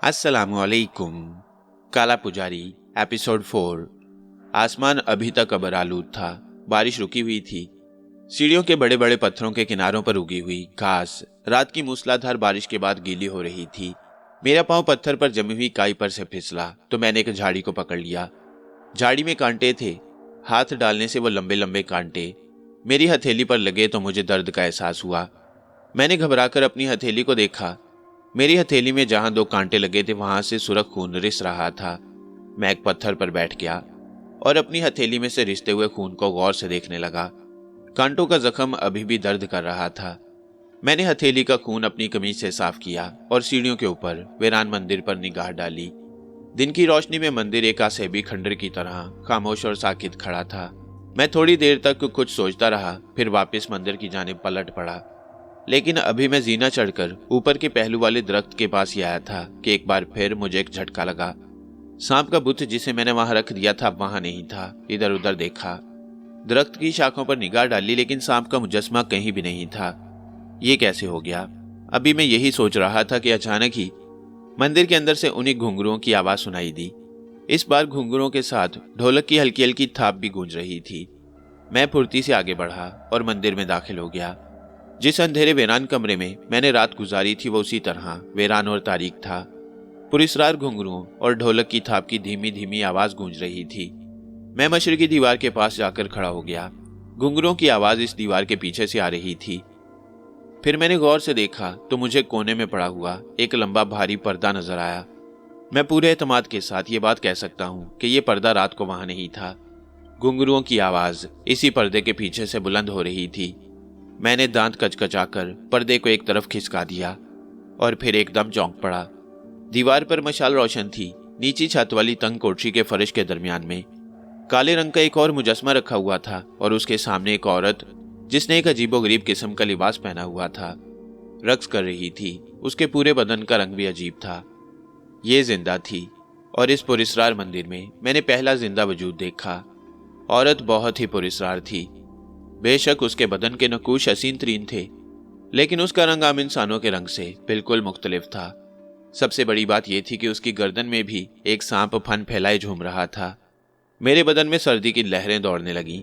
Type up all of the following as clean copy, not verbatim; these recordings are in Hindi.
अस्सलामुअलैकुम। काला पुजारी एपिसोड 4। आसमान अभी तक अबर आलूद था। बारिश रुकी हुई थी। सीढ़ियों के बड़े बड़े पत्थरों के किनारों पर उगी हुई घास रात की मूसलाधार बारिश के बाद गीली हो रही थी। मेरा पांव पत्थर पर जमी हुई काई पर से फिसला तो मैंने एक झाड़ी को पकड़ लिया। झाड़ी में कांटे थे। हाथ डालने से वो लंबे लंबे कांटे मेरी हथेली पर लगे तो मुझे दर्द का एहसास हुआ। मैंने घबराकर अपनी हथेली को देखा। मेरी हथेली में जहां 2 कांटे लगे थे वहां से सुरख खून रिस रहा था। मैं एक पत्थर पर बैठ गया और अपनी हथेली में से रिसते हुए खून को गौर से देखने लगा। कांटों का जख्म अभी भी दर्द कर रहा था। मैंने हथेली का खून अपनी कमीज से साफ किया और सीढ़ियों के ऊपर वीरान मंदिर पर निगाह डाली। दिन की रोशनी में मंदिर एक आसेबी खंडर की तरह खामोश और साकित खड़ा था। मैं थोड़ी देर तक कुछ सोचता रहा, फिर वापस मंदिर की जानिब पलट पड़ा। लेकिन अभी मैं जीना चढ़कर ऊपर के पहलू वाले दरख्त के पास ही आया था कि एक बार फिर मुझे एक झटका लगा। सांप का बुत जिसे मैंने वहां रख दिया था वहां नहीं था। इधर उधर देखा, दरख्त की शाखों पर निगाह डाली, लेकिन सांप का मुजस्मा कहीं भी नहीं था। ये कैसे हो गया? अभी मैं यही सोच रहा था कि अचानक ही मंदिर के अंदर से उन्हीं घुंघरुओं की आवाज सुनाई दी। इस बार घुंघरुओं के साथ ढोलक की हल्की हल्की थाप भी गूंज रही थी। मैं फुर्ती से आगे बढ़ा और मंदिर में दाखिल हो गया। जिस अंधेरे वीरान कमरे में मैंने रात गुजारी थी वो उसी तरह वीरान और तारीक था। पुरस्रार घुंघरुओं और ढोलक की थाप की धीमी धीमी आवाज गूंज रही थी। मैं मशरकी दीवार के पास जाकर खड़ा हो गया। घुंघरुओं की आवाज इस दीवार के पीछे से आ रही थी। फिर मैंने गौर से देखा तो मुझे कोने में पड़ा हुआ एक लंबा भारी पर्दा नजर आया। मैं पूरे एतमाद के साथ ये बात कह सकता हूँ कि यह पर्दा रात को वहां नहीं था। घुंघरुओं की आवाज इसी पर्दे के पीछे से बुलंद हो रही थी। मैंने दांत कचकचाकर पर्दे को एक तरफ खिसका दिया और फिर एकदम चौंक पड़ा। दीवार पर मशाल रोशन थी। नीची छत वाली तंग कोठरी के फर्श के दरमियान में काले रंग का एक और मुजस्मा रखा हुआ था और उसके सामने एक औरत जिसने एक अजीबोगरीब किस्म का लिबास पहना हुआ था रक्स कर रही थी। उसके पूरे बदन का रंग भी अजीब था। ये जिंदा थी और इस पुरस्रार मंदिर में मैंने पहला जिंदा वजूद देखा। औरत बहुत ही पुरस्रार थी। बेशक उसके बदन के नकूश हसीन तरीन थे, लेकिन उसका रंग आम इंसानों के रंग से बिल्कुल मुख्तलिफ था। सबसे बड़ी बात यह थी कि उसकी गर्दन में भी एक सांप फन फैलाए झूम रहा था। मेरे बदन में सर्दी की लहरें दौड़ने लगीं।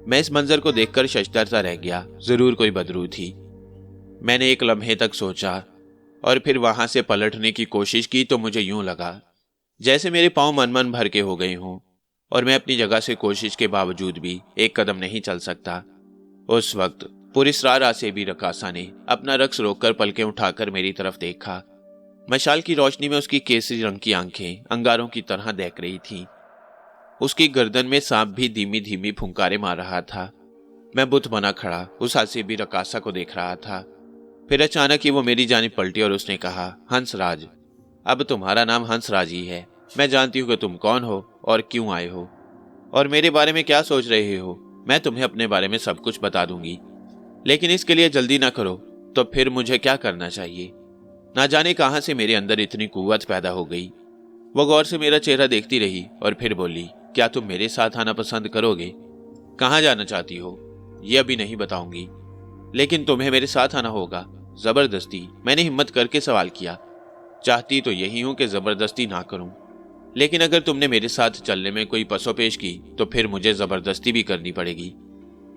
मैं इस मंजर को देखकर शशदरता रह गया। जरूर कोई बदरू थी। मैंने एक लम्हे तक सोचा और फिर वहां से पलटने की कोशिश की तो मुझे यूं लगा जैसे मेरे पांव मन मन भर के हो गए हों और मैं अपनी जगह से कोशिश के बावजूद भी एक कदम नहीं चल सकता। उस वक्त पुरस्रार आसेबी रकासा ने अपना रक्स रोककर पलकें उठाकर मेरी तरफ देखा। मशाल की रोशनी में उसकी केसरी रंग की आंखें अंगारों की तरह दहक रही थीं। उसकी गर्दन में सांप भी धीमी धीमी फुंकारे मार रहा था। मैं बुत बना खड़ा उस आसेबी रकासा को देख रहा था। फिर अचानक ही वो मेरी जानिब पलटी और उसने कहा, हंसराज, अब तुम्हारा नाम हंसराज ही है। मैं जानती हूँ कि तुम कौन हो और क्यों आए हो और मेरे बारे में क्या सोच रहे हो। मैं तुम्हें अपने बारे में सब कुछ बता दूंगी, लेकिन इसके लिए जल्दी ना करो तो फिर मुझे क्या करना चाहिए? ना जाने कहां से मेरे अंदर इतनी कुव्वत पैदा हो गई। वो गौर से मेरा चेहरा देखती रही और फिर बोली, क्या तुम मेरे साथ आना पसंद करोगे? कहाँ जाना चाहती हो ये अभी नहीं बताऊंगी, लेकिन तुम्हें मेरे साथ आना होगा जबरदस्ती। मैंने हिम्मत करके सवाल किया। चाहती तो यही हूं कि जबरदस्ती ना करूं, लेकिन अगर तुमने मेरे साथ चलने में कोई पसोपेश की तो फिर मुझे जबरदस्ती भी करनी पड़ेगी।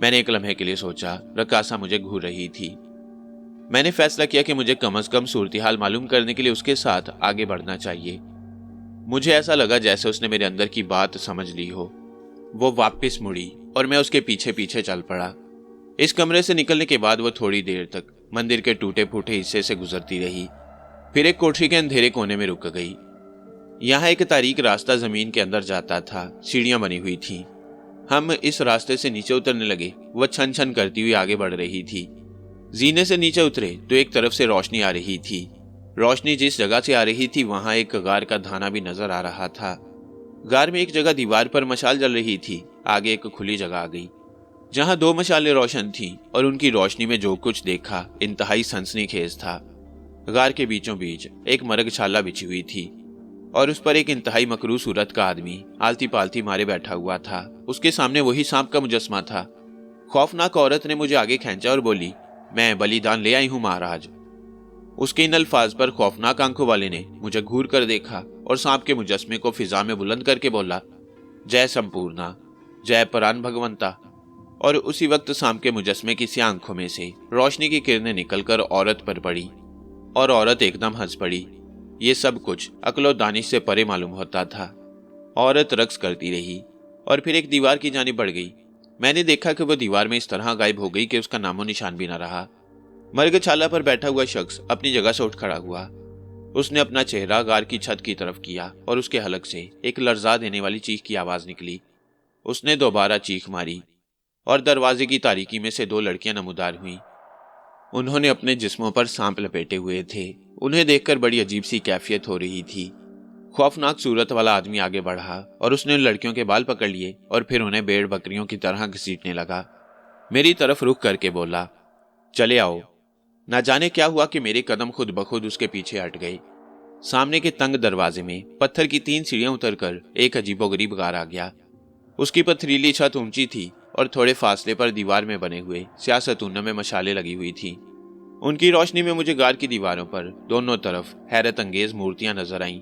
मैंने एक लम्हे के लिए सोचा। रकासा मुझे घूर रही थी। मैंने फैसला किया कि मुझे कम से कम सूरत हाल मालूम करने के लिए उसके साथ आगे बढ़ना चाहिए। मुझे ऐसा लगा जैसे उसने मेरे अंदर की बात समझ ली हो। वो वापस मुड़ी और मैं उसके पीछे पीछे चल पड़ा। इस कमरे से निकलने के बाद वो थोड़ी देर तक मंदिर के टूटे फूटे हिस्से से गुजरती रही, फिर एक कोठरी के अंधेरे कोने में रुक गई। यहाँ एक तारीक रास्ता जमीन के अंदर जाता था। सीढ़ियां बनी हुई थीं। हम इस रास्ते से नीचे उतरने लगे। वह छन छन करती हुई आगे बढ़ रही थी। जीने से नीचे उतरे तो एक तरफ से रोशनी आ रही थी। रोशनी जिस जगह से आ रही थी वहां एक गार का धाना भी नजर आ रहा था। गार में एक जगह दीवार पर मशाल जल रही थी। आगे एक खुली जगह आ गई जहां 2 मशालें रोशन थीं और उनकी रोशनी में जो कुछ देखा इंतहाई सनसनीखेज था। गार के बीचों बीच एक मरगशाला बिछी हुई थी और उस पर एक इंतहाई मकरू सूरत का आदमी आलती पालती मारे बैठा हुआ था। उसके सामने वही सांप का मुजस्मा था। खौफनाक औरत ने मुझे आगे खींचा और बोली, मैं बलिदान ले आई हूं महाराज। उसके इन अल्फाज पर खौफनाक आंखों वाले ने मुझे घूर कर देखा और सांप के मुजस्मे को फिजा में बुलंद करके बोला, जय संपूर्णा, जय परान भगवंता। और उसी वक्त सांप के मुजस्मे की सी आंखों में से रोशनी की किरणें निकलकर औरत पर पड़ी और औरत एकदम हंस पड़ी। ये सब कुछ अक्ल और दानिश से परे मालूम होता था। औरत रक्स करती रही और फिर एक दीवार की जानिब बढ़ गई। मैंने देखा कि वह दीवार में इस तरह गायब हो गई कि उसका नामो निशान भी न रहा। मर्गछाला पर बैठा हुआ शख्स अपनी जगह से उठ खड़ा हुआ। उसने अपना चेहरा गार की छत की तरफ किया और उसके हलक से एक लर्जा देने वाली चीख की आवाज निकली। उसने दोबारा चीख मारी और दरवाजे की तारीकी में से 2 लड़कियां नमूदार हुईं। उन्होंने अपने जिस्मों पर सांप लपेटे हुए थे। उन्हें देखकर बड़ी अजीब सी कैफियत हो रही थी। खौफनाक सूरत वाला आदमी आगे बढ़ा और उसने उन लड़कियों के बाल पकड़ लिए और फिर उन्हें भेड़ बकरियों की तरह घसीटने लगा। मेरी तरफ रुख करके बोला, चले आओ। ना जाने क्या हुआ कि मेरे कदम खुद ब खुद उसके पीछे हट गए। सामने के तंग दरवाजे में पत्थर की 3 सीढ़ियां उतरकर एक अजीबोगरीब गार आ गया। उसकी पथरीली छत ऊंची थी और थोड़े फासले पर दीवार में बने हुए स्यासतून में मशालें लगी हुई थी। उनकी रोशनी में मुझे गार की दीवारों पर दोनों तरफ हैरत अंगेज मूर्तियां नजर आईं।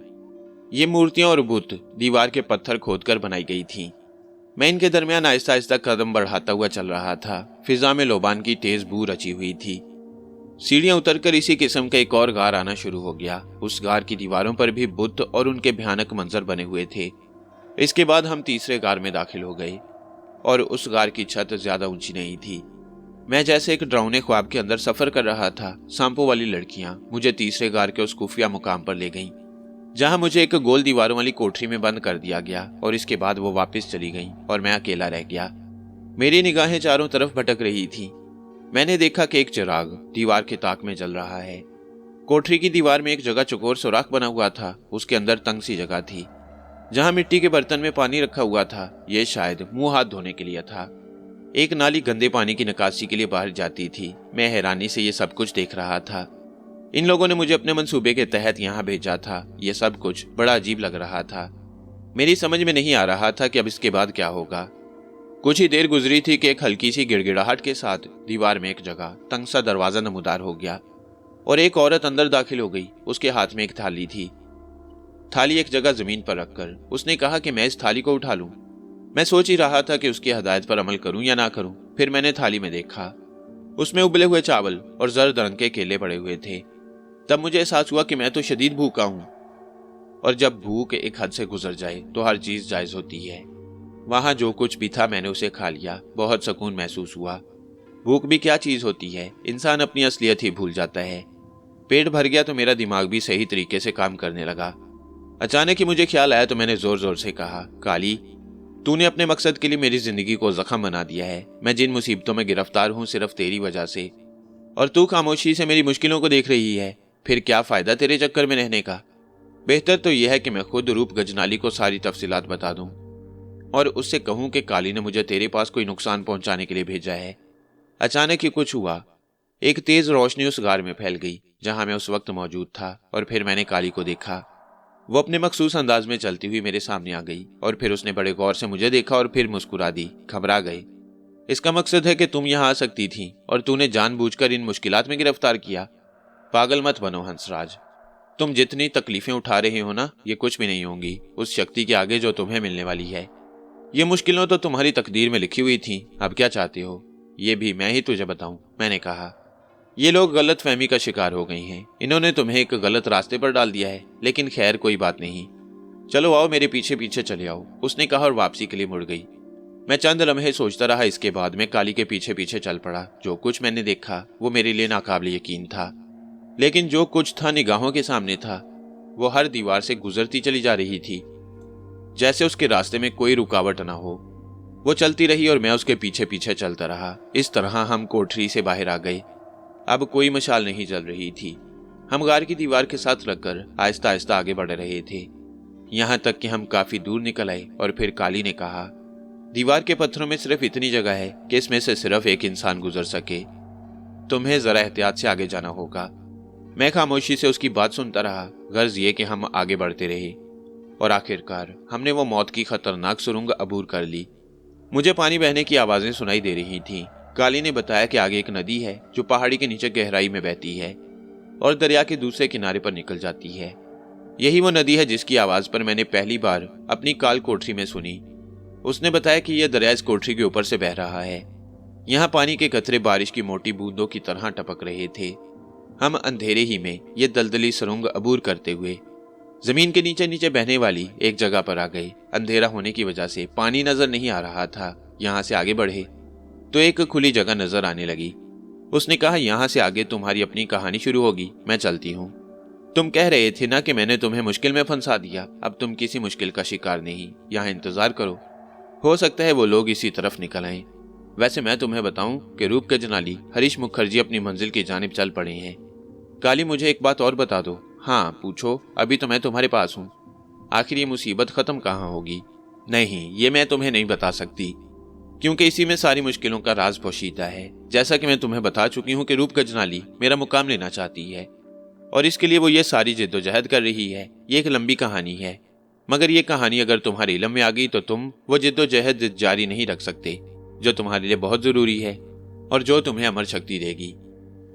ये मूर्तियां और बुत दीवार के पत्थर खोदकर बनाई गई थीं। मैं इनके दरमियान आहिस्ता आहिस्ता कदम बढ़ाता हुआ चल रहा था। फिजा में लोबान की तेज बू रची हुई थी। सीढ़ियां उतरकर इसी किस्म का एक और गार आना शुरू हो गया। उस गार की दीवारों पर भी बुत और उनके भयानक मंजर बने हुए थे। इसके बाद हम तीसरे गार में दाखिल हो गए और उस गार की छत ज्यादा ऊंची नहीं थी। मैं जैसे एक डरावने ख्वाब के अंदर सफर कर रहा था। सांपों वाली लड़कियां मुझे तीसरे गार के उस खुफिया मुकाम पर ले गईं, जहां मुझे एक गोल दीवारों वाली कोठरी में बंद कर दिया गया और इसके बाद वो वापस चली गईं और मैं अकेला रह गया। मेरी निगाहें चारों तरफ भटक रही थी। मैंने देखा कि एक चिराग दीवार के ताक में जल रहा है। कोठरी की दीवार में एक जगह चौकोर सुराख बना हुआ था। उसके अंदर तंग सी जगह थी जहां मिट्टी के बर्तन में पानी रखा हुआ था। यह शायद मुंह हाथ धोने के लिए था। एक नाली गंदे पानी की निकासी के लिए बाहर जाती थी। मैं हैरानी से ये सब कुछ देख रहा था। इन लोगों ने मुझे अपने मंसूबे के तहत यहाँ भेजा था। यह सब कुछ बड़ा अजीब लग रहा था। मेरी समझ में नहीं आ रहा था कि अब इसके बाद क्या होगा। कुछ ही देर गुजरी थी कि एक हल्की सी गिड़गिड़ाहट के साथ दीवार में एक जगह तंग सा दरवाजा नमूदार हो गया और एक औरत अंदर दाखिल हो गई। उसके हाथ में एक थाली थी। थाली एक जगह जमीन पर रखकर उसने कहा कि मैं इस थाली को उठा लूं। मैं सोच ही रहा था कि उसकी हदायत पर अमल करूं या ना करूं। फिर मैंने थाली में देखा, उसमें उबले हुए चावल और जर्द रंग के केले पड़े हुए थे। तब मुझे एहसास हुआ कि मैं तो शदीद भूखा हूं और जब भूख एक हद से गुजर जाए तो हर चीज जायज होती है। वहां जो कुछ भी था मैंने उसे खा लिया। बहुत सुकून महसूस हुआ। भूख भी क्या चीज होती है, इंसान अपनी असलियत ही भूल जाता है। पेट भर गया तो मेरा दिमाग भी सही तरीके से काम करने लगा। अचानक ही मुझे ख्याल आया तो मैंने जोर जोर से कहा, काली, तूने अपने मकसद के लिए मेरी जिंदगी को जख्म बना दिया है। मैं जिन मुसीबतों में गिरफ्तार हूं सिर्फ तेरी वजह से, और तू खामोशी से मेरी मुश्किलों को देख रही है। फिर क्या फायदा तेरे चक्कर में रहने का। बेहतर तो यह है कि मैं खुद रूप गजनाली को सारी तफसीलात बता दूं और उससे कहूं कि काली ने मुझे तेरे पास कोई नुकसान पहुंचाने के लिए भेजा है। अचानक ही कुछ हुआ। एक तेज रोशनी उस गार में फैल गई जहां मैं उस वक्त मौजूद था और फिर मैंने काली को देखा। वो अपने मखसूस अंदाज में चलती हुई मेरे सामने आ गई और फिर उसने बड़े गौर से मुझे देखा और फिर मुस्कुरा दी। घबरा गए। इसका मकसद है कि तुम यहाँ आ सकती थी और तूने जानबूझकर इन मुश्किलात में गिरफ्तार किया। पागल मत बनो हंसराज। तुम जितनी तकलीफें उठा रहे हो ना, ये कुछ भी नहीं होंगी उस शक्ति के आगे जो तुम्हें मिलने वाली है। ये मुश्किलों तो तुम्हारी तकदीर में लिखी हुई थी। अब क्या चाहते हो ये भी मैं ही तुझे बताऊं। मैंने कहा, ये लोग गलत फहमी का शिकार हो गए हैं। इन्होंने तुम्हें एक गलत रास्ते पर डाल दिया है, लेकिन खैर कोई बात नहीं। चलो आओ मेरे पीछे पीछे चले आओ, उसने कहा और वापसी के लिए मुड़ गई। मैं चंद लम्हे सोचता रहा। इसके बाद मैं काली के पीछे पीछे चल पड़ा। जो कुछ मैंने देखा वो मेरे लिए नाकाबिल यकीन था, लेकिन जो कुछ था निगाहों के सामने था वो हर दीवार से गुजरती चली जा रही थी, जैसे उसके रास्ते में कोई रुकावट ना हो। वो चलती रही और मैं उसके पीछे पीछे चलता रहा। इस तरह हम कोठरी से बाहर आ गए। अब कोई मशाल नहीं जल रही थी। हम गार की दीवार के साथ लगकर आहिस्ता आहिस्ता आगे बढ़ रहे थे, यहां तक कि हम काफी दूर निकल आए और फिर काली ने कहा, दीवार के पत्थरों में सिर्फ इतनी जगह है कि इसमें से सिर्फ एक इंसान गुजर सके। तुम्हें जरा एहतियात से आगे जाना होगा। मैं खामोशी से उसकी बात सुनता रहा। गर्ज ये कि हम आगे बढ़ते रहे और आखिरकार हमने वो मौत की खतरनाक सुरंग अबूर कर ली। मुझे पानी बहने की आवाजें सुनाई दे रही थीं। काली ने बताया कि आगे एक नदी है जो पहाड़ी के नीचे गहराई में बहती है और दरिया के दूसरे किनारे पर निकल जाती है। यही वो नदी है जिसकी आवाज पर मैंने पहली बार अपनी काल कोठरी में सुनी। उसने बताया कि यह दरिया इस कोठरी के ऊपर से बह रहा है। यहाँ पानी के कतरे बारिश की मोटी बूंदों की तरह टपक रहे थे। हम अंधेरे ही में ये दलदली सुरंग अबूर करते हुए जमीन के नीचे नीचे बहने वाली एक जगह पर आ गए। अंधेरा होने की वजह से पानी नजर नहीं आ रहा था। यहाँ से आगे बढ़े तो एक खुली जगह नजर आने लगी। उसने कहा, यहाँ से आगे तुम्हारी अपनी कहानी शुरू होगी, मैं चलती हूँ। तुम कह रहे थे ना कि मैंने तुम्हें मुश्किल में फंसा दिया। अब तुम किसी मुश्किल का शिकार नहीं, यहाँ इंतजार करो। हो सकता है वो लोग इसी तरफ निकल आए। वैसे मैं तुम्हें बताऊं कि रूप के जनाली हरीश मुखर्जी अपनी मंजिल की जानिब चल पड़े हैं। काली, मुझे एक बात और बता दो। हाँ पूछो, अभी तो मैं तुम्हारे पास हूँ। आखिर ये मुसीबत खत्म कहाँ होगी? नहीं, ये मैं तुम्हें नहीं बता सकती, क्योंकि इसी में सारी मुश्किलों का राज पोशीदा है। जैसा कि मैं तुम्हें बता चुकी हूँ कि रूप गजनाली मेरा मुकाम लेना चाहती है और इसके लिए वो ये सारी जिद्दोजहद कर रही है। ये एक लंबी कहानी है, मगर ये कहानी अगर तुम्हारे इल्म में आ गई तो तुम वो जिद्दोजहद जारी नहीं रख सकते, जो तुम्हारे लिए बहुत जरूरी है और जो तुम्हें अमर शक्ति देगी।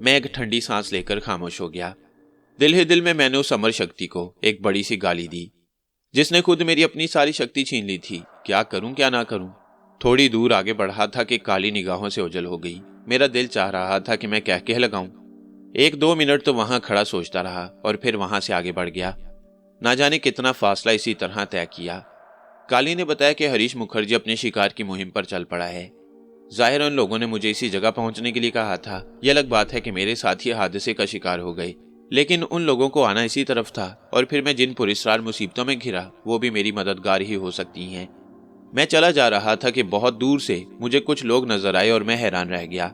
मैं एक ठंडी सांस लेकर खामोश हो गया। दिल ही दिल में मैंने उस अमर शक्ति को एक बड़ी सी गाली दी, जिसने खुद मेरी अपनी सारी शक्ति छीन ली थी। क्या करूं क्या ना करूं? थोड़ी दूर आगे बढ़ा था कि काली निगाहों से ओझल हो गई। मेरा दिल चाह रहा था कि मैं कह कह लगाऊं। 1-2 मिनट तो वहां खड़ा सोचता रहा और फिर वहां से आगे बढ़ गया। ना जाने कितना फासला इसी तरह तय किया। काली ने बताया कि हरीश मुखर्जी अपने शिकार की मुहिम पर चल पड़ा है। जाहिर उन लोगों ने मुझे इसी जगह पहुंचने के लिए कहा था। यह अलग बात है कि मेरे साथी हादसे का शिकार हो गए, लेकिन उन लोगों को आना इसी तरफ था और फिर मैं जिन पुरस्कार मुसीबतों में घिरा वो भी मेरी मददगार ही हो सकती हैं। मैं चला जा रहा था कि बहुत दूर से मुझे कुछ लोग नजर आए और मैं हैरान रह गया।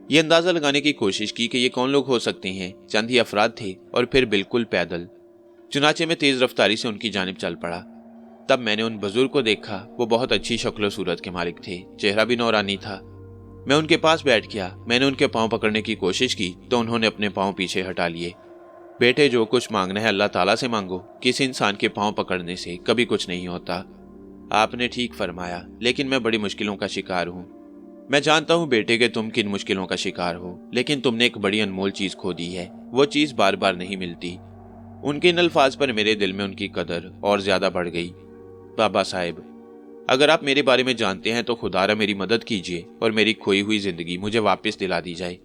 ये अंदाजा लगाने की कोशिश की कि ये कौन लोग हो सकते हैं। चंद ही अफराद थे और फिर बिल्कुल पैदल। चुनाचे में तेज रफ्तारी से उनकी जानिब चल पड़ा। तब मैंने उन बुजुर्ग को देखा। वो बहुत अच्छी शक्ल सूरत के मालिक थे, चेहरा भी नौरानी था। मैं उनके पास बैठ गया। मैंने उनके पांव पकड़ने की कोशिश की तो उन्होंने अपने पांव पीछे हटा लिए। बेटे, जो कुछ मांगना है अल्लाह ताला से मांगो। किसी इंसान के पांव पकड़ने से कभी कुछ नहीं होता। आपने ठीक फरमाया, लेकिन मैं बड़ी मुश्किलों का शिकार हूँ। मैं जानता हूँ बेटे कि तुम किन मुश्किलों का शिकार हो, लेकिन तुमने एक बड़ी अनमोल चीज खो दी है। वो चीज बार बार नहीं मिलती। उनके इन अल्फाज पर मेरे दिल में उनकी कदर और ज्यादा बढ़ गई। बाबा साहेब, अगर आप मेरे बारे में जानते हैं तो खुदारा मेरी मदद कीजिए और मेरी खोई हुई जिंदगी मुझे वापस दिला दी जाए।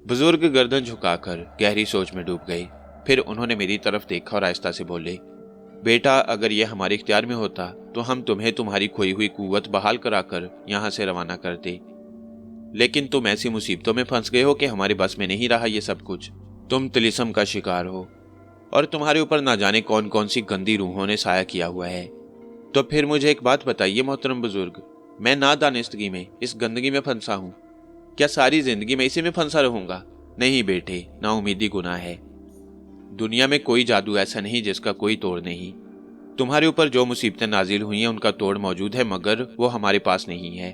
बुजुर्ग गर्दन झुकाकर गहरी सोच में डूब गए। फिर उन्होंने मेरी तरफ देखा और आहिस्ता से बोले, बेटा, अगर यह हमारे इख्तियार में होता तो हम तुम्हें तुम्हारी खोई हुई कुव्वत बहाल कराकर यहाँ से रवाना करते, लेकिन तुम ऐसी मुसीबतों में फंस गए हो कि हमारे बस में नहीं रहा ये सब कुछ। तुम तिलिस्म का शिकार हो और तुम्हारे ऊपर ना जाने कौन कौन सी गंदी रूहों ने साया किया हुआ है। तो फिर मुझे एक बात बताइए मोहतरम बुजुर्ग, मैं नादानिस्तगी में इस गंदगी में फंसा हूँ। क्या सारी जिंदगी मैं इसी में फंसा रहूंगा? नहीं बेटे, नाउमीदी गुनाह है। दुनिया में कोई जादू ऐसा नहीं जिसका कोई तोड़ नहीं। तुम्हारे ऊपर जो मुसीबतें नाजिल हुई हैं उनका तोड़ मौजूद है, मगर वो हमारे पास नहीं है।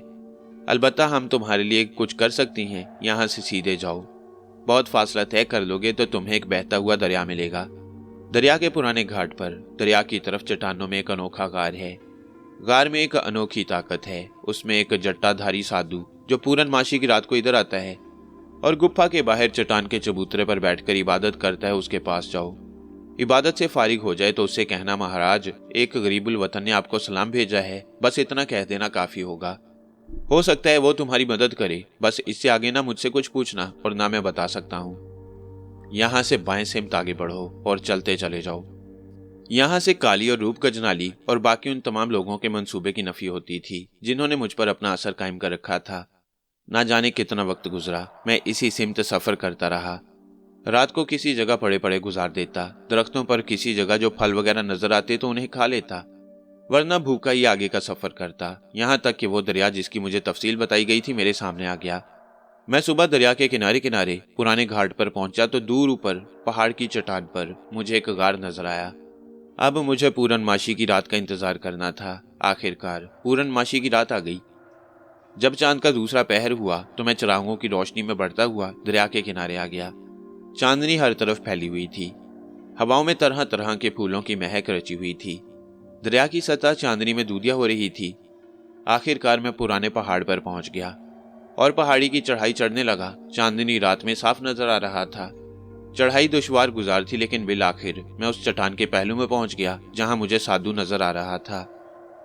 अलबत्ता हम तुम्हारे लिए कुछ कर सकती हैं। यहाँ से सीधे जाओ। बहुत फासला तय कर लोगे तो तुम्हें एक बहता हुआ दरिया मिलेगा। दरिया के पुराने घाट पर दरिया की तरफ चट्टानों में एक अनोखा गार है। गार में एक अनोखी ताकत है। उसमें एक जट्टाधारी साधु जो पूरनमाशी की रात को इधर आता है और गुफा के बाहर चट्टान के चबूतरे पर बैठकर इबादत करता है, उसके पास जाओ। इबादत से फारिग हो जाए तो उससे कहना, महाराज, एक गरीबुल वतन ने आपको सलाम भेजा है। बस इतना कह देना काफी होगा। हो सकता है वो तुम्हारी मदद करे। बस इससे आगे ना मुझसे कुछ पूछना और ना मैं बता सकता हूँ। यहाँ से बाएं सिमत आगे बढ़ो और चलते चले जाओ। यहाँ से काली और रूप गजनाली और बाकी उन तमाम लोगों के मंसूबे की नफी होती थी जिन्होंने मुझ पर अपना असर कायम कर रखा था। ना जाने कितना वक्त गुजरा, मैं इसी सिमत सफर करता रहा। रात को किसी जगह पड़े पड़े गुजार देता। दरख्तों पर किसी जगह जो फल वगैरह नजर आते तो उन्हें खा लेता, वरना भूखा ही आगे का सफर करता। यहाँ तक कि वो दरिया जिसकी मुझे तफसील बताई गई थी मेरे सामने आ गया। मैं सुबह दरिया के किनारे किनारे पुराने घाट पर पहुंचा तो दूर ऊपर पहाड़ की चट्टान पर मुझे एक गार नजर आया। अब मुझे पूरनमाशी की रात का इंतजार करना था। आखिरकार पूरनमाशी की रात आ गई। जब चांद का दूसरा पहर हुआ तो मैं चिरागों की रोशनी में बढ़ता हुआ दरिया के किनारे आ गया। चांदनी हर तरफ फैली हुई थी। हवाओं में तरह तरह के फूलों की महक रची हुई थी। दरिया की सतह चांदनी में दूधिया हो रही थी। आखिरकार मैं पुराने पहाड़ पर पहुंच गया और पहाड़ी की चढ़ाई चढ़ने लगा। चांदनी रात में साफ नजर आ रहा था। चढ़ाई दुश्वार गुजार थी, लेकिन बिल आखिर मैं उस चट्टान के पहलू में पहुंच गया जहां मुझे साधु नजर आ रहा था।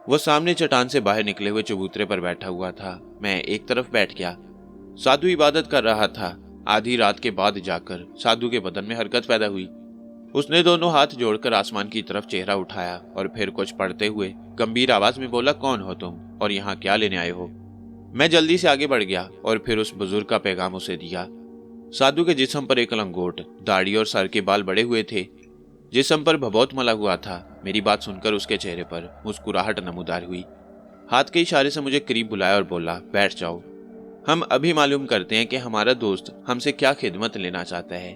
वो सामने चट्टान से बाहर निकले हुए चबूतरे पर बैठा हुआ था। मैं एक तरफ बैठ गया। साधु इबादत कर रहा था। आधी रात के बाद जाकर साधु के बदन में हरकत पैदा हुई। उसने दोनों हाथ जोड़कर आसमान की तरफ चेहरा उठाया और फिर कुछ पढ़ते हुए गंभीर आवाज में बोला, कौन हो तुम और यहाँ क्या लेने आए हो? मैं जल्दी से आगे बढ़ गया और फिर उस बुजुर्ग का पैगाम उसे दिया। साधु के जिस्म पर एक लंगोट, दाढ़ी और सर के बाल बड़े हुए थे। जिस्म पर भभूत मला हुआ था। मेरी बात सुनकर उसके चेहरे पर मुस्कुराहट नमूदार हुई। हाथ के इशारे से मुझे करीब बुलाया और बोला, बैठ जाओ। हम अभी मालूम करते हैं कि हमारा दोस्त हमसे क्या खिदमत लेना चाहता है।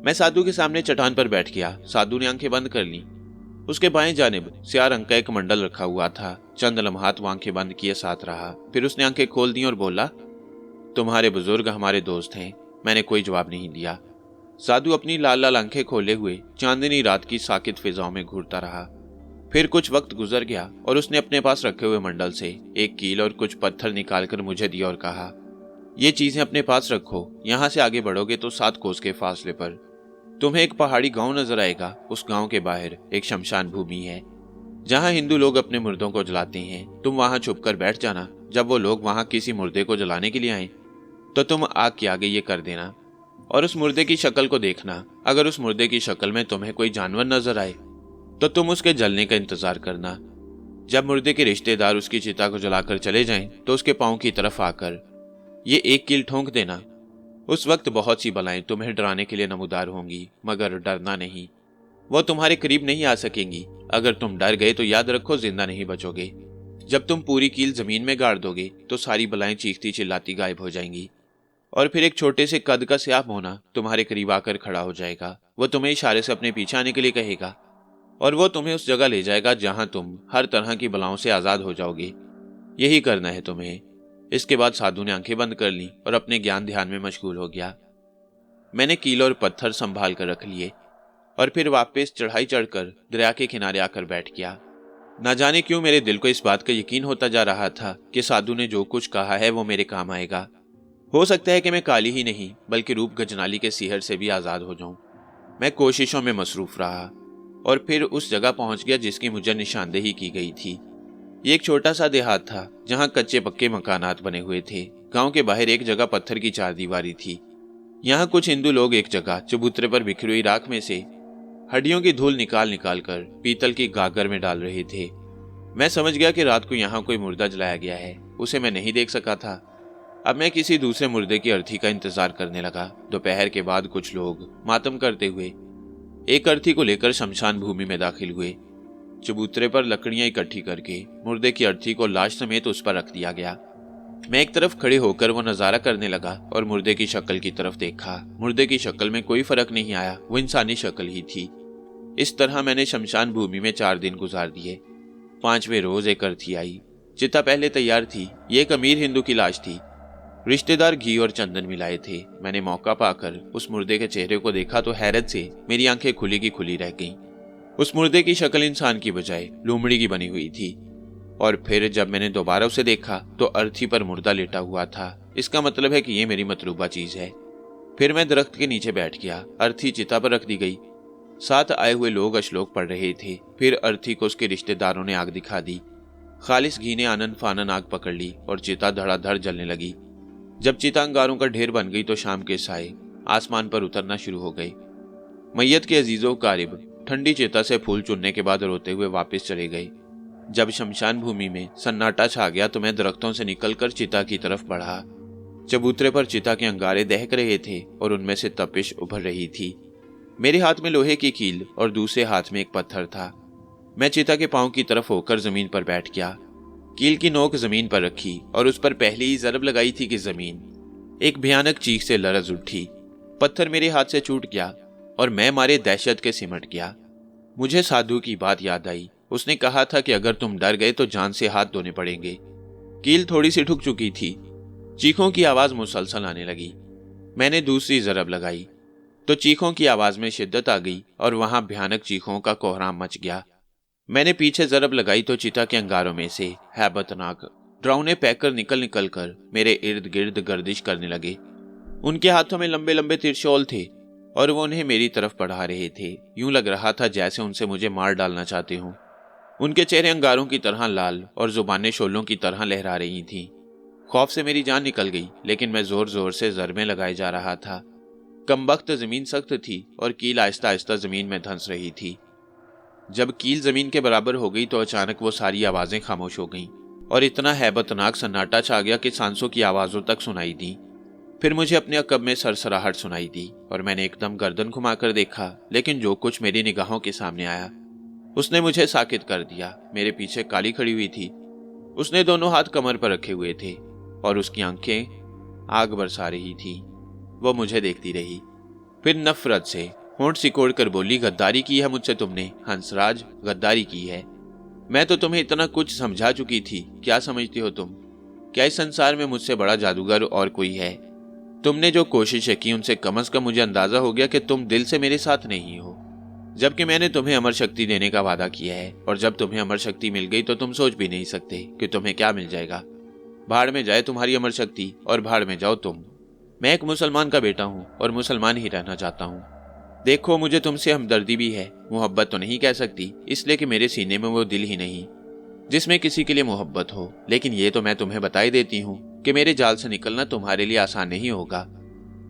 मैं साधु के सामने चट्टान पर बैठ गया। साधु ने आंखें बंद कर ली। उसके बाएं जानिब स्याह रंग का एक मंडल रखा हुआ था। चंद लम्हात वो आंखें बंद किए साथ रहा। फिर उसने आंखें खोल दी और बोला, तुम्हारे बुजुर्ग हमारे दोस्त हैं। मैंने कोई जवाब नहीं दिया। साधु अपनी लाल लाल आंखें खोले हुए चांदनी रात की साकित फिजाओं में घूरता रहा। फिर कुछ वक्त गुजर गया और उसने अपने पास रखे हुए मंडल से एक कील और कुछ पत्थर निकालकर मुझे दिया और कहा, ये चीजें अपने पास रखो। यहां से आगे बढ़ोगे तो 7 कोस के फासले पर तुम्हें एक पहाड़ी गांव नजर आएगा। उस गांव के बाहर एक शमशान भूमि है जहां हिंदू लोग अपने मुर्दों को जलाते हैं। तुम वहां छुपकर बैठ जाना। जब वो लोग वहां किसी मुर्दे को जलाने के लिए आए तो तुम आग के आगे ये कर देना और उस मुर्दे की शक्ल को देखना। अगर उस मुर्दे की शक्ल में तुम्हें कोई जानवर नजर आए तो तुम उसके जलने का इंतजार करना। जब मुर्दे के रिश्तेदार उसकी चिता को जलाकर चले जाएं तो उसके पांव की तरफ आकर ये एक कील ठोंक देना। उस वक्त बहुत सी बलाएं तुम्हें डराने के लिए नमूदार होंगी, मगर डरना नहीं। वो तुम्हारे करीब नहीं आ सकेंगी। अगर तुम डर गए तो याद रखो, जिंदा नहीं बचोगे। जब तुम पूरी कील जमीन में गाड़ दोगे तो सारी बलाएं चीखती चिल्लाती गायब हो जाएंगी और फिर एक छोटे से कद का स्याह होना तुम्हारे करीब आकर खड़ा हो जाएगा। वो तुम्हें इशारे से अपने पीछे आने के लिए कहेगा और वो तुम्हें उस जगह ले जाएगा जहां तुम हर तरह की बलाओं से आजाद हो जाओगे। यही करना है तुम्हें। इसके बाद साधु ने आंखें बंद कर ली और अपने ज्ञान ध्यान में मशगूल हो गया। मैंने कील और पत्थर संभाल कर रख लिए और फिर वापस चढ़ाई चढ़कर दरिया के किनारे आकर बैठ गया। न जाने क्यों मेरे दिल को इस बात का यकीन होता जा रहा था कि साधु ने जो कुछ कहा है वो मेरे काम आएगा। हो सकता है कि मैं काली ही नहीं बल्कि रूप गजनाली के सिहर से भी आजाद हो जाऊं। मैं कोशिशों में मसरूफ रहा और फिर उस जगह पहुंच गया जिसकी मुझे निशानदेही की गई थी। ये एक छोटा सा देहात था जहां कच्चे पक्के मकानात बने हुए थे। गांव के बाहर एक जगह पत्थर की चारदीवारी थी। यहाँ कुछ हिंदू लोग एक जगह चबूतरे पर बिखरी हुई राख में से हड्डियों की धूल निकाल निकाल कर पीतल की गागर में डाल रहे थे। मैं समझ गया कि रात को यहाँ कोई मुर्दा जलाया गया है। उसे मैं नहीं देख सका था। अब मैं किसी दूसरे मुर्दे की अर्थी का इंतजार करने लगा। दोपहर के बाद कुछ लोग मातम करते हुए एक अर्थी को लेकर शमशान भूमि में दाखिल हुए। चबूतरे पर लकड़ियां इकट्ठी करके मुर्दे की अर्थी को लाश समेत उस पर रख दिया गया। मैं एक तरफ खड़े होकर वो नजारा करने लगा और मुर्दे की शक्ल की तरफ देखा। मुर्दे की शक्ल में कोई फर्क नहीं आया, वो इंसानी शक्ल ही थी। इस तरह मैंने शमशान भूमि में 4 दिन गुजार दिए। 5वें रोज एक अर्थी आई। चिता पहले तैयार थी। ये एक अमीर हिंदू की लाश थी। रिश्तेदार घी और चंदन मिलाए थे। मैंने मौका पाकर उस मुर्दे के चेहरे को देखा तो हैरत से मेरी आंखें खुली की खुली रह गईं। उस मुर्दे की शक्ल इंसान की बजाय लोमड़ी की बनी हुई थी। और फिर जब मैंने दोबारा उसे देखा तो अर्थी पर मुर्दा लेटा हुआ था। इसका मतलब है कि ये मेरी मतलूबा चीज है। फिर मैं दरख्त के नीचे बैठ गया। अर्थी चिता पर रख दी गई। साथ आए हुए लोग अश्लोक पढ़ रहे थे। फिर अर्थी को उसके रिश्तेदारों ने आग दिखा दी। खालिस घी ने आनन फानन आग पकड़ ली और चिता धड़ाधड़ जलने लगी। जब चिता अंगारों का ढेर बन गई तो शाम के साए आसमान पर उतरना शुरू हो गए। मैयत के अजीजों कारिब ठंडी चिता से फूल चुनने के बाद रोते हुए वापस चले गए। जब शमशान भूमि में सन्नाटा छा गया तो मैं दरख्तों से निकलकर चिता की तरफ बढ़ा। चबूतरे पर चिता के अंगारे दहक रहे थे और उनमें से तपिश उभर रही थी। मेरे हाथ में लोहे की कील और दूसरे हाथ में एक पत्थर था। मैं चिता के पांव की तरफ होकर जमीन पर बैठ गया। कील की नोक जमीन पर रखी और उस पर पहले ही जरब लगाई थी कि जमीन एक भयानक चीख से लरज उठी। पत्थर मेरे हाथ से छूट गया और मैं मारे दहशत के सिमट गया। मुझे साधु की बात याद आई। उसने कहा था कि अगर तुम डर गए तो जान से हाथ धोने पड़ेंगे। कील थोड़ी सी ठुक चुकी थी। चीखों की आवाज मुसलसल आने लगी। मैंने दूसरी जरब लगाई तो चीखों की आवाज में शिद्दत आ गई और वहां भयानक चीखों का कोहराम मच गया। मैंने पीछे जरब लगाई तो चिता के अंगारों में से हैबतनाक ड्राउने पैकर निकल निकल कर मेरे इर्द गिर्द गर्दिश करने लगे। उनके हाथों में लंबे लंबे त्रिशूल थे। और वो उन्हें मेरी तरफ बढ़ा रहे थे। यूं लग रहा था जैसे उनसे मुझे मार डालना चाहते हों। उनके चेहरे अंगारों की तरह लाल और जुबानें शोलों की तरह लहरा रही थीं। खौफ से मेरी जान निकल गई, लेकिन मैं जोर जोर से ज़रबें लगाए जा रहा था। कमबख्त जमीन सख्त थी और कील आहिस्ता आहिस्ता जमीन में धंस रही थी। जब कील जमीन के बराबर हो गई तो अचानक वो सारी आवाजें खामोश हो गईं और इतना हैबतनाक सन्नाटा छा गया कि सांसों की आवाजों तक सुनाई दी। फिर मुझे अपने अकब में सरसराहट सुनाई दी और मैंने एकदम गर्दन घुमाकर देखा, लेकिन जो कुछ मेरी निगाहों के सामने आया उसने मुझे साकित कर दिया। मेरे पीछे काली खड़ी हुई थी। उसने दोनों हाथ कमर पर रखे हुए थे और उसकी आंखें आग बरसा रही थी। वो मुझे देखती रही, फिर नफरत से होंठ सिकोड़ कर बोली, गद्दारी की है मुझसे तुमने हंसराज, गद्दारी की है। मैं तो तुम्हें इतना कुछ समझा चुकी थी। क्या समझती हो तुम? क्या इस संसार में मुझसे बड़ा जादूगर और कोई है? तुमने जो कोशिशें की उनसे कम से कम मुझे अंदाजा हो गया कि तुम दिल से मेरे साथ नहीं हो, जबकि मैंने तुम्हें अमर शक्ति देने का वादा किया है। और जब तुम्हें अमर शक्ति मिल गई तो तुम सोच भी नहीं सकते कि तुम्हें क्या मिल जाएगा। भाड़ में जाए तुम्हारी अमर शक्ति और भाड़ में जाओ तुम। मैं एक मुसलमान का बेटा हूँ और मुसलमान ही रहना चाहता हूँ। देखो, मुझे तुमसे हमदर्दी भी है, मोहब्बत तो नहीं कह सकती, इसलिए कि मेरे सीने में वो दिल ही नहीं जिसमें किसी के लिए मोहब्बत हो। लेकिन ये तो मैं तुम्हें बता ही देती हूँ कि मेरे जाल से निकलना तुम्हारे लिए आसान नहीं होगा।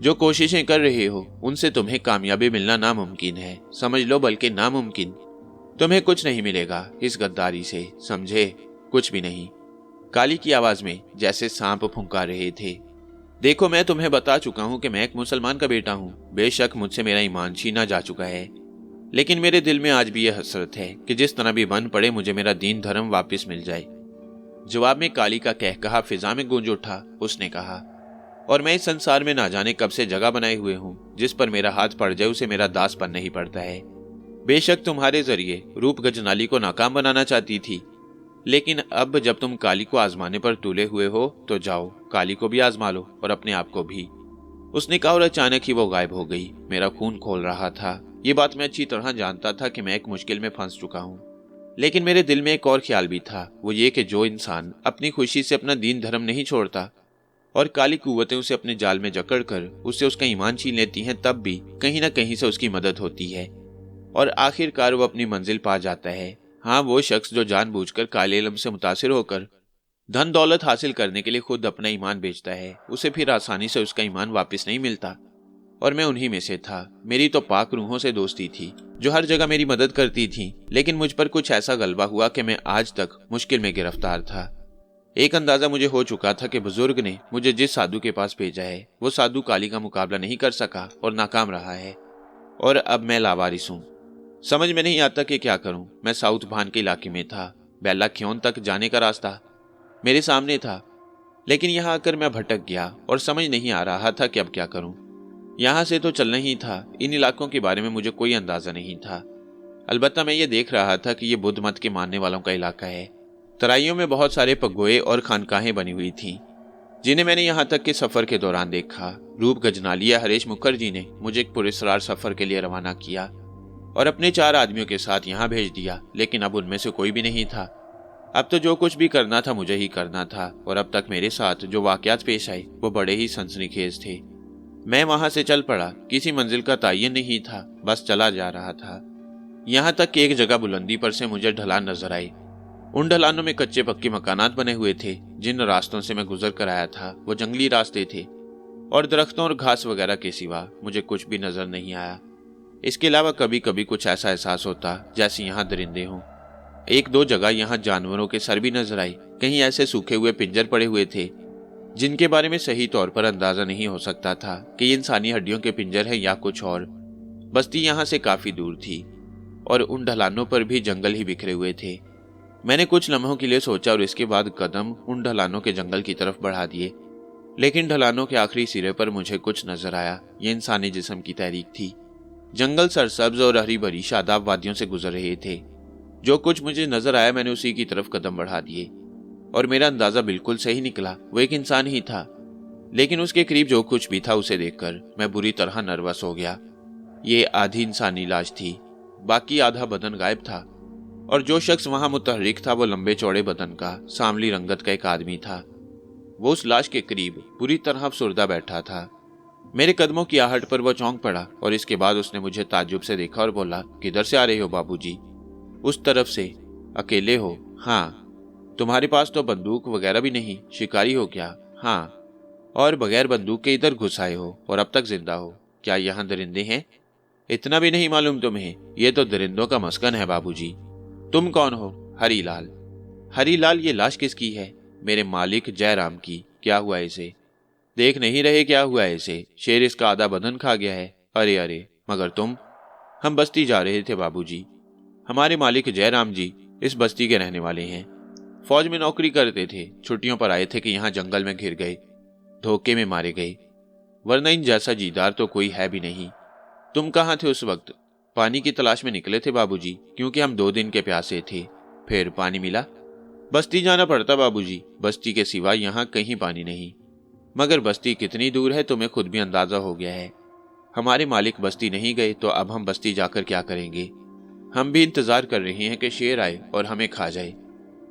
जो कोशिशें कर रहे हो उनसे तुम्हें कामयाबी मिलना नामुमकिन है, समझ लो, बल्कि नामुमकिन। तुम्हें कुछ नहीं मिलेगा इस गद्दारी से, समझे? कुछ भी नहीं। काली की आवाज में जैसे सांप फुंकार रहे थे। देखो, मैं तुम्हें बता चुका हूं कि मैं एक मुसलमान का बेटा हूं। बेशक मुझसे मेरा ईमान छीना जा चुका है, लेकिन मेरे दिल में आज भी यह हसरत है कि जिस तरह भी बन पड़े मुझे मेरा दीन धर्म वापस मिल जाए। जवाब में काली का कहकहा फिजा में गूंज उठा। उसने कहा, और मैं इस संसार में ना जाने कब से जगह बनाए हुए हूं, जिस पर मेरा हाथ पड़ जाए उसे मेरा दास बनना ही पड़ता है। बेशक तुम्हारे जरिए रूप गजनाली को नाकाम बनाना चाहती थी, लेकिन अब जब तुम काली को आजमाने पर तुले हुए हो तो जाओ, काली को भी आजमा लो और अपने आप को भी। उसने कहा और अचानक ही वो गायब हो गई। मेरा खून खोल रहा था। ये बात मैं अच्छी तरह जानता था कि मैं एक मुश्किल में फंस चुका हूँ, लेकिन मेरे दिल में एक और ख्याल भी था, वो ये कि जो इंसान अपनी खुशी से अपना दीन धर्म नहीं छोड़ता और काली कुव्वतें उसे अपने जाल में जकड़ कर उससे उसका ईमान छीन लेती हैं, तब भी कहीं ना कहीं से उसकी मदद होती है और आखिरकार वो अपनी मंजिल पा जाता है। हाँ, वो शख्स जो जानबूझकर काले इल्म से मुतासिर होकर धन दौलत हासिल करने के लिए खुद अपना ईमान बेचता है, उसे फिर आसानी से उसका ईमान वापस नहीं मिलता। और मैं उन्हीं में से था। मेरी तो पाक रूहों से दोस्ती थी जो हर जगह मेरी मदद करती थी, लेकिन मुझ पर कुछ ऐसा गलबा हुआ कि मैं आज तक मुश्किल में गिरफ्तार था। एक अंदाजा मुझे हो चुका था कि बुजुर्ग ने मुझे जिस साधु के पास भेजा है वो साधु काली का मुकाबला नहीं कर सका और नाकाम रहा है, और अब मैं लावारिस हूँ। समझ में नहीं आता कि क्या करूं। मैं साउथ भान के इलाके में था। बेला ख्योन तक जाने का रास्ता मेरे सामने था, लेकिन यहाँ आकर मैं भटक गया और समझ नहीं आ रहा था कि अब क्या करूं। यहाँ से तो चलना ही था। इन इलाकों के बारे में मुझे कोई अंदाजा नहीं था। अलबत्ता मैं ये देख रहा था कि ये बुद्ध मत के मानने वालों का इलाका है। तराइयों में बहुत सारे पगोए और खानकाहें बनी हुई थीं, जिन्हें मैंने यहाँ तक के सफर के दौरान देखा। रूप गजनालिया हरीश मुखर्जी ने मुझे एक पुरस्कार सफर के लिए रवाना किया और अपने 4 आदमियों के साथ यहाँ भेज दिया, लेकिन अब उनमें से कोई भी नहीं था। अब तो जो कुछ भी करना था मुझे ही करना था, और अब तक मेरे साथ जो वाकयात पेश आए वो बड़े ही सनसनीखेज थे। मैं वहां से चल पड़ा। किसी मंजिल का तयन नहीं था, बस चला जा रहा था। यहाँ तक कि एक जगह बुलंदी पर से मुझे ढलान नजर आई। उन ढलानों में कच्चे पक्के मकानात बने हुए थे। जिन रास्तों से मैं गुजर कर आया था वो जंगली रास्ते थे और दरख्तों और घास वगैरह के सिवा मुझे कुछ भी नजर नहीं आया। इसके अलावा कभी कभी कुछ ऐसा एहसास होता जैसे यहाँ दरिंदे हों। 1-2 जगह यहाँ जानवरों के सर भी नजर आई। कहीं ऐसे सूखे हुए पिंजर पड़े हुए थे जिनके बारे में सही तौर पर अंदाजा नहीं हो सकता था कि ये इंसानी हड्डियों के पिंजर है या कुछ और। बस्ती यहाँ से काफी दूर थी और उन ढलानों पर भी जंगल ही बिखरे हुए थे। मैंने कुछ लम्हों के लिए सोचा और इसके बाद कदम उन ढलानों के जंगल की तरफ बढ़ा दिए, लेकिन ढलानों के आखिरी सिरे पर मुझे कुछ नजर आया। ये इंसानी जिस्म की तहरीक थी। जंगल सरसब्ज और हरी भरी शादाब वादियों से गुजर रहे थे। जो कुछ मुझे नजर आया मैंने उसी की तरफ कदम बढ़ा दिए और मेरा अंदाजा बिल्कुल सही निकला। वो एक इंसान ही था, लेकिन उसके करीब जो कुछ भी था उसे देखकर मैं बुरी तरह नर्वस हो गया। ये आधी इंसानी लाश थी, बाकी आधा बदन गायब था, और जो शख्स वहां मुतहर्रिक था वो लंबे चौड़े बदन का सांवली रंगत का एक आदमी था। वो उस लाश के करीब पूरी तरह अफसुर्दा बैठा था। मेरे कदमों की आहट पर वो चौंक पड़ा और इसके बाद उसने मुझे ताज्जुब से देखा और बोला, किधर से आ रहे हो बाबूजी? उस तरफ से। अकेले हो? हाँ। तुम्हारे पास तो बंदूक वगैरह भी नहीं, शिकारी हो क्या? हाँ। और बगैर बंदूक के इधर घुस आए हो और अब तक जिंदा हो? क्या यहाँ दरिंदे हैं? इतना भी नहीं मालूम तुम्हें? ये तो दरिंदों का मस्कन है बाबूजी। तुम कौन हो? हरीलाल। हरीलाल, ये लाश किसकी है? मेरे मालिक जयराम की। क्या हुआ इसे? देख नहीं रहे क्या हुआ इसे? शेर इसका आधा बदन खा गया है। अरे अरे, मगर तुम? हम बस्ती जा रहे थे बाबूजी। हमारे मालिक जयराम जी इस बस्ती के रहने वाले हैं। फौज में नौकरी करते थे, छुट्टियों पर आए थे कि यहाँ जंगल में घिर गए, धोखे में मारे गए, वरना इन जैसा जीदार तो कोई है भी नहीं। तुम कहाँ थे उस वक्त? पानी की तलाश में निकले थे बाबूजी, क्योंकि हम 2 दिन के प्यासे थे। फिर पानी मिला? बस्ती जाना पड़ता बाबूजी, बस्ती के सिवा यहाँ कहीं पानी नहीं। मगर बस्ती कितनी दूर है तुम्हें खुद भी अंदाजा हो गया है। हमारे मालिक बस्ती नहीं गए तो अब हम बस्ती जाकर क्या करेंगे? हम भी इंतजार कर रहे हैं कि शेर आए और हमें खा जाए।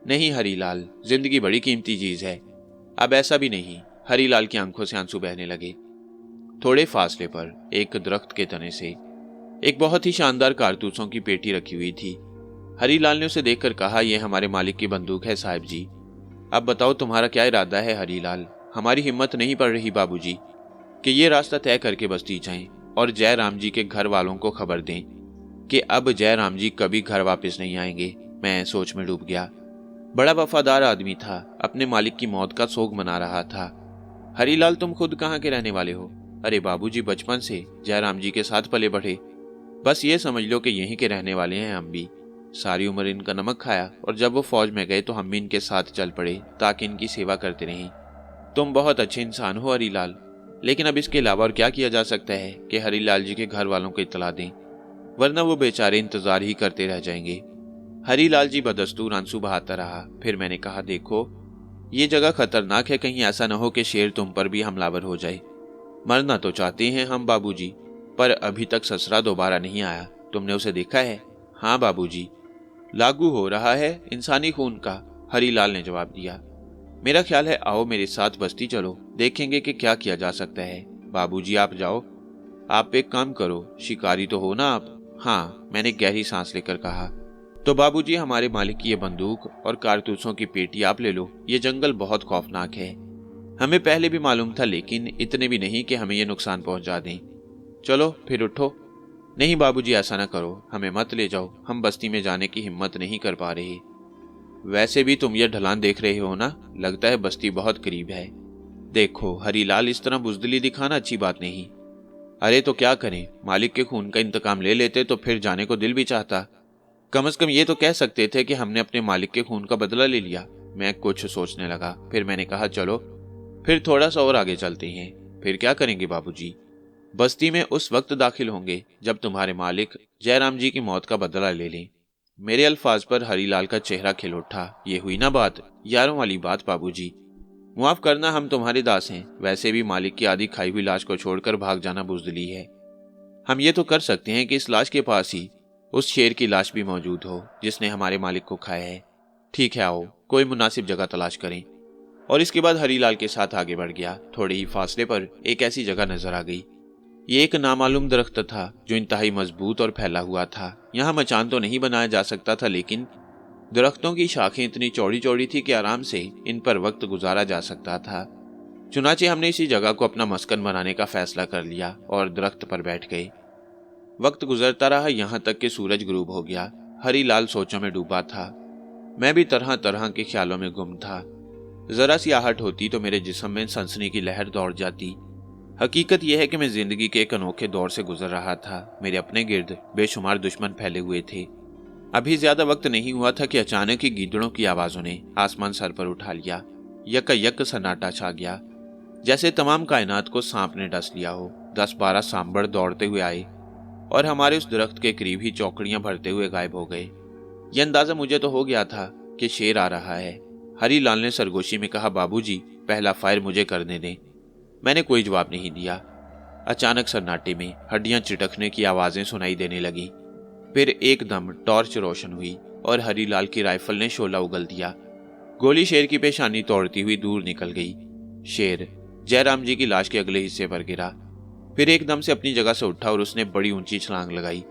नहीं हरीलाल, जिंदगी बड़ी कीमती चीज है। अब ऐसा भी नहीं। हरीलाल की आंखों से आंसू बहने लगे। थोड़े फासले पर एक दरख्त के तने से एक बहुत ही शानदार कारतूसों की पेटी रखी हुई थी। हरीलाल ने उसे देखकर कहा, यह हमारे मालिक की बंदूक है साहब जी। अब बताओ तुम्हारा क्या इरादा है हरीलाल? हमारी हिम्मत नहीं पड़ रही बाबूजी कि ये रास्ता तय करके बस्ती जाएं और जयराम जी के घर वालों को खबर दें कि अब जयराम जी कभी घर वापस नहीं आएंगे। मैं सोच में डूब गया। बड़ा वफादार आदमी था, अपने मालिक की मौत का सोग मना रहा था। हरीलाल, तुम खुद कहाँ के रहने वाले हो? अरे बाबूजी, बचपन से जयराम जी के साथ पले बढ़े। बस ये समझ लो कि यहीं के रहने वाले हैं हम भी। सारी उम्र इनका नमक खाया और जब वो फौज में गए तो हम भी इनके साथ चल पड़े ताकि इनकी सेवा करते रहें। तुम बहुत अच्छे इंसान हो हरीलाल, लेकिन अब इसके अलावा और क्या किया जा सकता है कि हरीलाल जी के घर वालों को इत्तला दें, वरना वो बेचारे इंतजार ही करते रह जाएंगे। हरीलाल जी बदस्तूर आंसू बहाता रहा। फिर मैंने कहा, देखो ये जगह खतरनाक है, कहीं ऐसा न हो कि शेर तुम पर भी हमलावर हो जाए। मरना तो चाहते हैं हम बाबूजी, पर अभी तक ससुरा दोबारा नहीं आया। तुमने उसे देखा है? हाँ बाबूजी। लागू हो रहा है इंसानी खून का, हरीलाल ने जवाब दिया। मेरा ख्याल है आओ मेरे साथ बस्ती चलो, देखेंगे कि क्या किया जा सकता है। बाबूजी आप जाओ। आप एक काम करो, शिकारी तो हो ना आप? हाँ, मैंने गहरी सांस लेकर कहा। तो बाबूजी, हमारे मालिक की ये बंदूक और कारतूसों की पेटी आप ले लो। ये जंगल बहुत खौफनाक है। हमें पहले भी मालूम था, लेकिन इतने भी नहीं कि हमें ये नुकसान पहुंचा दें। चलो फिर उठो। नहीं बाबूजी, ऐसा ना करो, हमें मत ले जाओ। हम बस्ती में जाने की हिम्मत नहीं कर पा रहे। वैसे भी तुम ये ढलान देख रहे हो ना, लगता है बस्ती बहुत करीब है। देखो हरीलाल, इस तरह बुजदिली दिखाना अच्छी बात नहीं। अरे तो क्या करें, मालिक के खून का इंतकाम ले लेते तो फिर जाने को दिल भी चाहता। कम से कम ये तो कह सकते थे कि हमने अपने मालिक के खून का बदला ले लिया। मैं कुछ सोचने लगा, फिर मैंने कहा, चलो फिर थोड़ा सा और आगे चलते हैं। फिर क्या करेंगे बाबूजी? बस्ती में उस वक्त दाखिल होंगे जब तुम्हारे मालिक जयराम जी की मौत का बदला ले लें। मेरे अल्फाज पर हरीलाल का चेहरा खिल उठा। ये हुई ना बात, यारों वाली बात बाबूजी। मुआफ करना, हम तुम्हारे दास हैं। वैसे भी मालिक की आधी खाई हुई लाश को छोड़कर भाग जाना बुजदिली है। हम ये तो कर सकते हैं कि इस लाश के पास ही उस शेर की लाश भी मौजूद हो जिसने हमारे मालिक को खाया है। ठीक है, आओ कोई मुनासिब जगह तलाश करें। और इसके बाद हरीलाल के साथ आगे बढ़ गया। थोड़े ही फासले पर एक ऐसी जगह नजर आ गई। ये एक नामालूम दरख्त था जो इंतहाई मजबूत और फैला हुआ था। यहाँ मचान तो नहीं बनाया जा सकता था, लेकिन दरख्तों की शाखें इतनी चौड़ी चौड़ी थी कि आराम से इन पर वक्त गुजारा जा सकता था। चुनाचे हमने इसी जगह को अपना मस्कन बनाने का फैसला कर लिया और दरख्त पर बैठ गए। वक्त गुजरता रहा, यहाँ तक कि सूरज गुरूब हो गया। हरीलाल सोचों में डूबा था। मैं भी तरह तरह के ख्यालों में गुम था। जरा सी आहट होती तो मेरे जिस्म में सनसनी की लहर दौड़ जाती। हकीकत यह है कि मैं जिंदगी के एक अनोखे दौर से गुजर रहा था। मेरे अपने गिर्द बेशुमार दुश्मन फैले हुए थे। अभी ज्यादा वक्त नहीं हुआ था कि अचानक ही गीदड़ों की आवाजों ने आसमान सर पर उठा लिया। यक सन्नाटा छा गया, जैसे तमाम कायनात को सांप ने डस लिया हो। 10-12 सांभर दौड़ते हुए आए और हमारे उस दरख्त के करीब ही चौकड़ियां भरते हुए गायब हो गए। यह अंदाजा मुझे तो हो गया था कि शेर आ रहा है। हरीलाल ने सरगोशी में कहा, बाबूजी पहला फायर मुझे करने दें। मैंने कोई जवाब नहीं दिया। अचानक सन्नाटे में हड्डियां चिटकने की आवाजें सुनाई देने लगी। फिर एकदम टॉर्च रोशन हुई और हरीलाल की राइफल ने शोला उगल दिया। गोली शेर की पेशानी तोड़ती हुई दूर निकल गई। शेर जयराम जी की लाश के अगले हिस्से पर गिरा। फिर एकदम से अपनी जगह से उठा और उसने बड़ी ऊंची छलांग लगाई।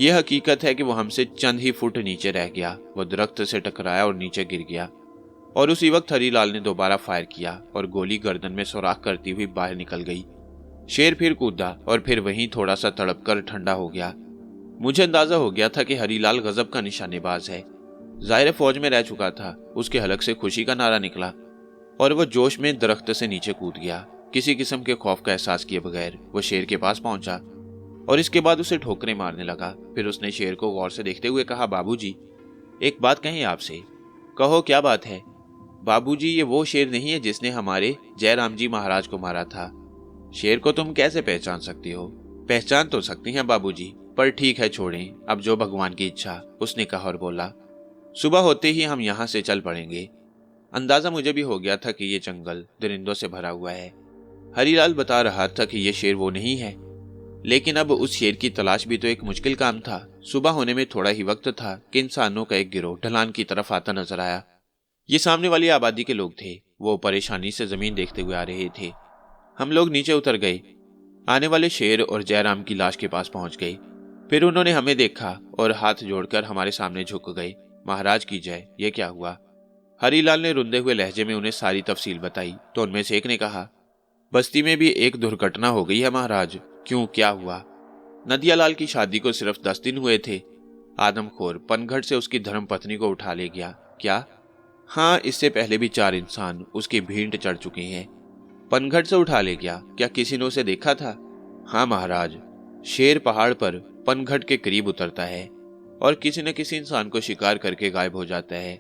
यह हकीकत है कि वो हमसे चंद ही फुट नीचे रह गया। वो दरख्त से टकराया और नीचे गिर गया और उसी वक्त हरीलाल ने दोबारा फायर किया और गोली गर्दन में सुराख करती हुई बाहर निकल गई। शेर फिर कूदा और फिर वहीं थोड़ा सा तड़प कर ठंडा हो गया। मुझे अंदाजा हो गया था कि हरीलाल गजब का निशानेबाज है। जाहिर फौज में रह चुका था। उसके हलक से खुशी का नारा निकला और वह जोश में दरख्त से नीचे कूद गया। किसी किस्म के खौफ का एहसास किए बगैर वो शेर के पास पहुंचा और इसके बाद उसे ठोकरें मारने लगा। फिर उसने शेर को गौर से देखते हुए कहा, बाबूजी, एक बात कहें आपसे। कहो, क्या बात है? बाबूजी, ये वो शेर नहीं है जिसने हमारे जयराम जी महाराज को मारा था। शेर को तुम कैसे पहचान सकती हो? पहचान तो सकती हैं बाबूजी, पर ठीक है, छोड़ें, अब जो भगवान की इच्छा, उसने कहा और बोला, सुबह होते ही हम यहाँ से चल पड़ेंगे। अंदाजा मुझे भी हो गया था कि ये जंगल दरिंदों से भरा हुआ है। हरीलाल बता रहा था कि ये शेर वो नहीं है, लेकिन अब उस शेर की तलाश भी तो एक मुश्किल काम था। सुबह होने में थोड़ा ही वक्त था कि इंसानों का एक गिरोह ढलान की तरफ आता नजर आया। ये सामने वाली आबादी के लोग थे। वो परेशानी से जमीन देखते हुए आ रहे थे। हम लोग नीचे उतर गए। आने वाले शेर और जयराम की लाश के पास पहुंच गए। फिर उन्होंने हमें देखा और हाथ जोड़कर हमारे सामने झुक गए। महाराज की जय, ये क्या हुआ? हरीलाल ने रुंधे हुए लहजे में उन्हें सारी तफसील बताई तो उनमें से एक ने कहा, बस्ती में भी एक दुर्घटना हो गई है महाराज। क्यों, क्या हुआ? नदियालाल की शादी को सिर्फ 10 दिन हुए थे। आदमखोर पनघट से उसकी धर्मपत्नी को उठा ले गया। क्या? हाँ, इससे पहले भी 4 इंसान उसकी भींट चढ़ चुके हैं। पनघट से उठा ले गया? क्या किसी ने उसे देखा था? हाँ महाराज, शेर पहाड़ पर पनघट के करीब उतरता है और किसी न किसी इंसान को शिकार करके गायब हो जाता है।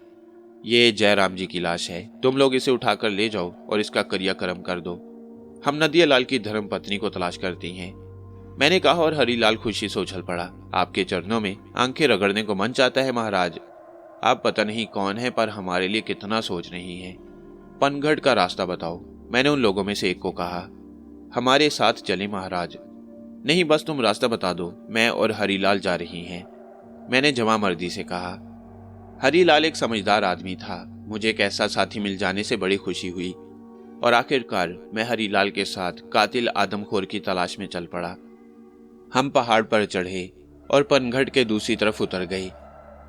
ये जयराम जी की लाश है। तुम लोग इसे उठाकर ले जाओ और इसका क्रियाक्रम कर दो। हम नदियालाल की धर्मपत्नी को तलाश करती हैं, मैंने कहा और हरीलाल खुशी से उछल पड़ा। आपके चरणों में आंखें रगड़ने को मन चाहता है महाराज। आप पता नहीं कौन है, पर हमारे लिए कितना सोच रही हैं। पनघट का रास्ता बताओ, मैंने उन लोगों में से एक को कहा। हमारे साथ चले महाराज। नहीं, बस तुम रास्ता बता दो, मैं और हरीलाल जा रही हैं, मैंने जवामर्दी से कहा। हरीलाल एक समझदार आदमी था। मुझे एक ऐसा साथी मिल जाने से बड़ी खुशी हुई और आखिरकार मैं हरीलाल के साथ कातिल आदमखोर की तलाश में चल पड़ा। हम पहाड़ पर चढ़े और पनघट के दूसरी तरफ उतर गए।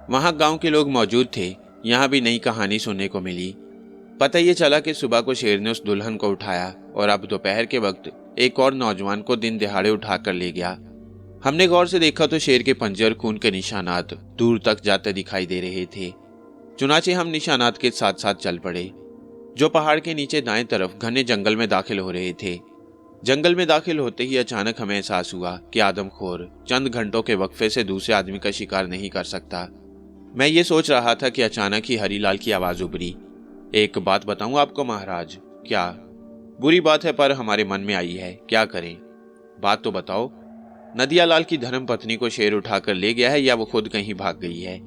वहां गांव के लोग मौजूद थे। यहां भी नई कहानी सुनने को मिली। पता ये चला कि सुबह को शेर ने उस दुल्हन को उठाया और अब दोपहर के वक्त एक और नौजवान को दिन दिहाड़े उठाकर ले गया। हमने गौर से देखा तो शेर के पंजे और खून के निशानात दूर तक जाते दिखाई दे रहे थे। चुनाचे हम निशानात के साथ साथ चल पड़े, जो पहाड़ के नीचे दाएं तरफ घने जंगल में दाखिल हो रहे थे। जंगल में दाखिल होते ही अचानक हमें एहसास हुआ कि आदमखोर चंद घंटों के वक्फे से दूसरे आदमी का शिकार नहीं कर सकता। मैं ये सोच रहा था कि अचानक ही हरीलाल की आवाज उभरी। एक बात बताऊं आपको महाराज? क्या? बुरी बात है, पर हमारे मन में आई है, क्या करें? बात तो बताओ। नदियालाल की धर्मपत्नी को शेर उठाकर ले गया है या वो खुद कहीं भाग गई है?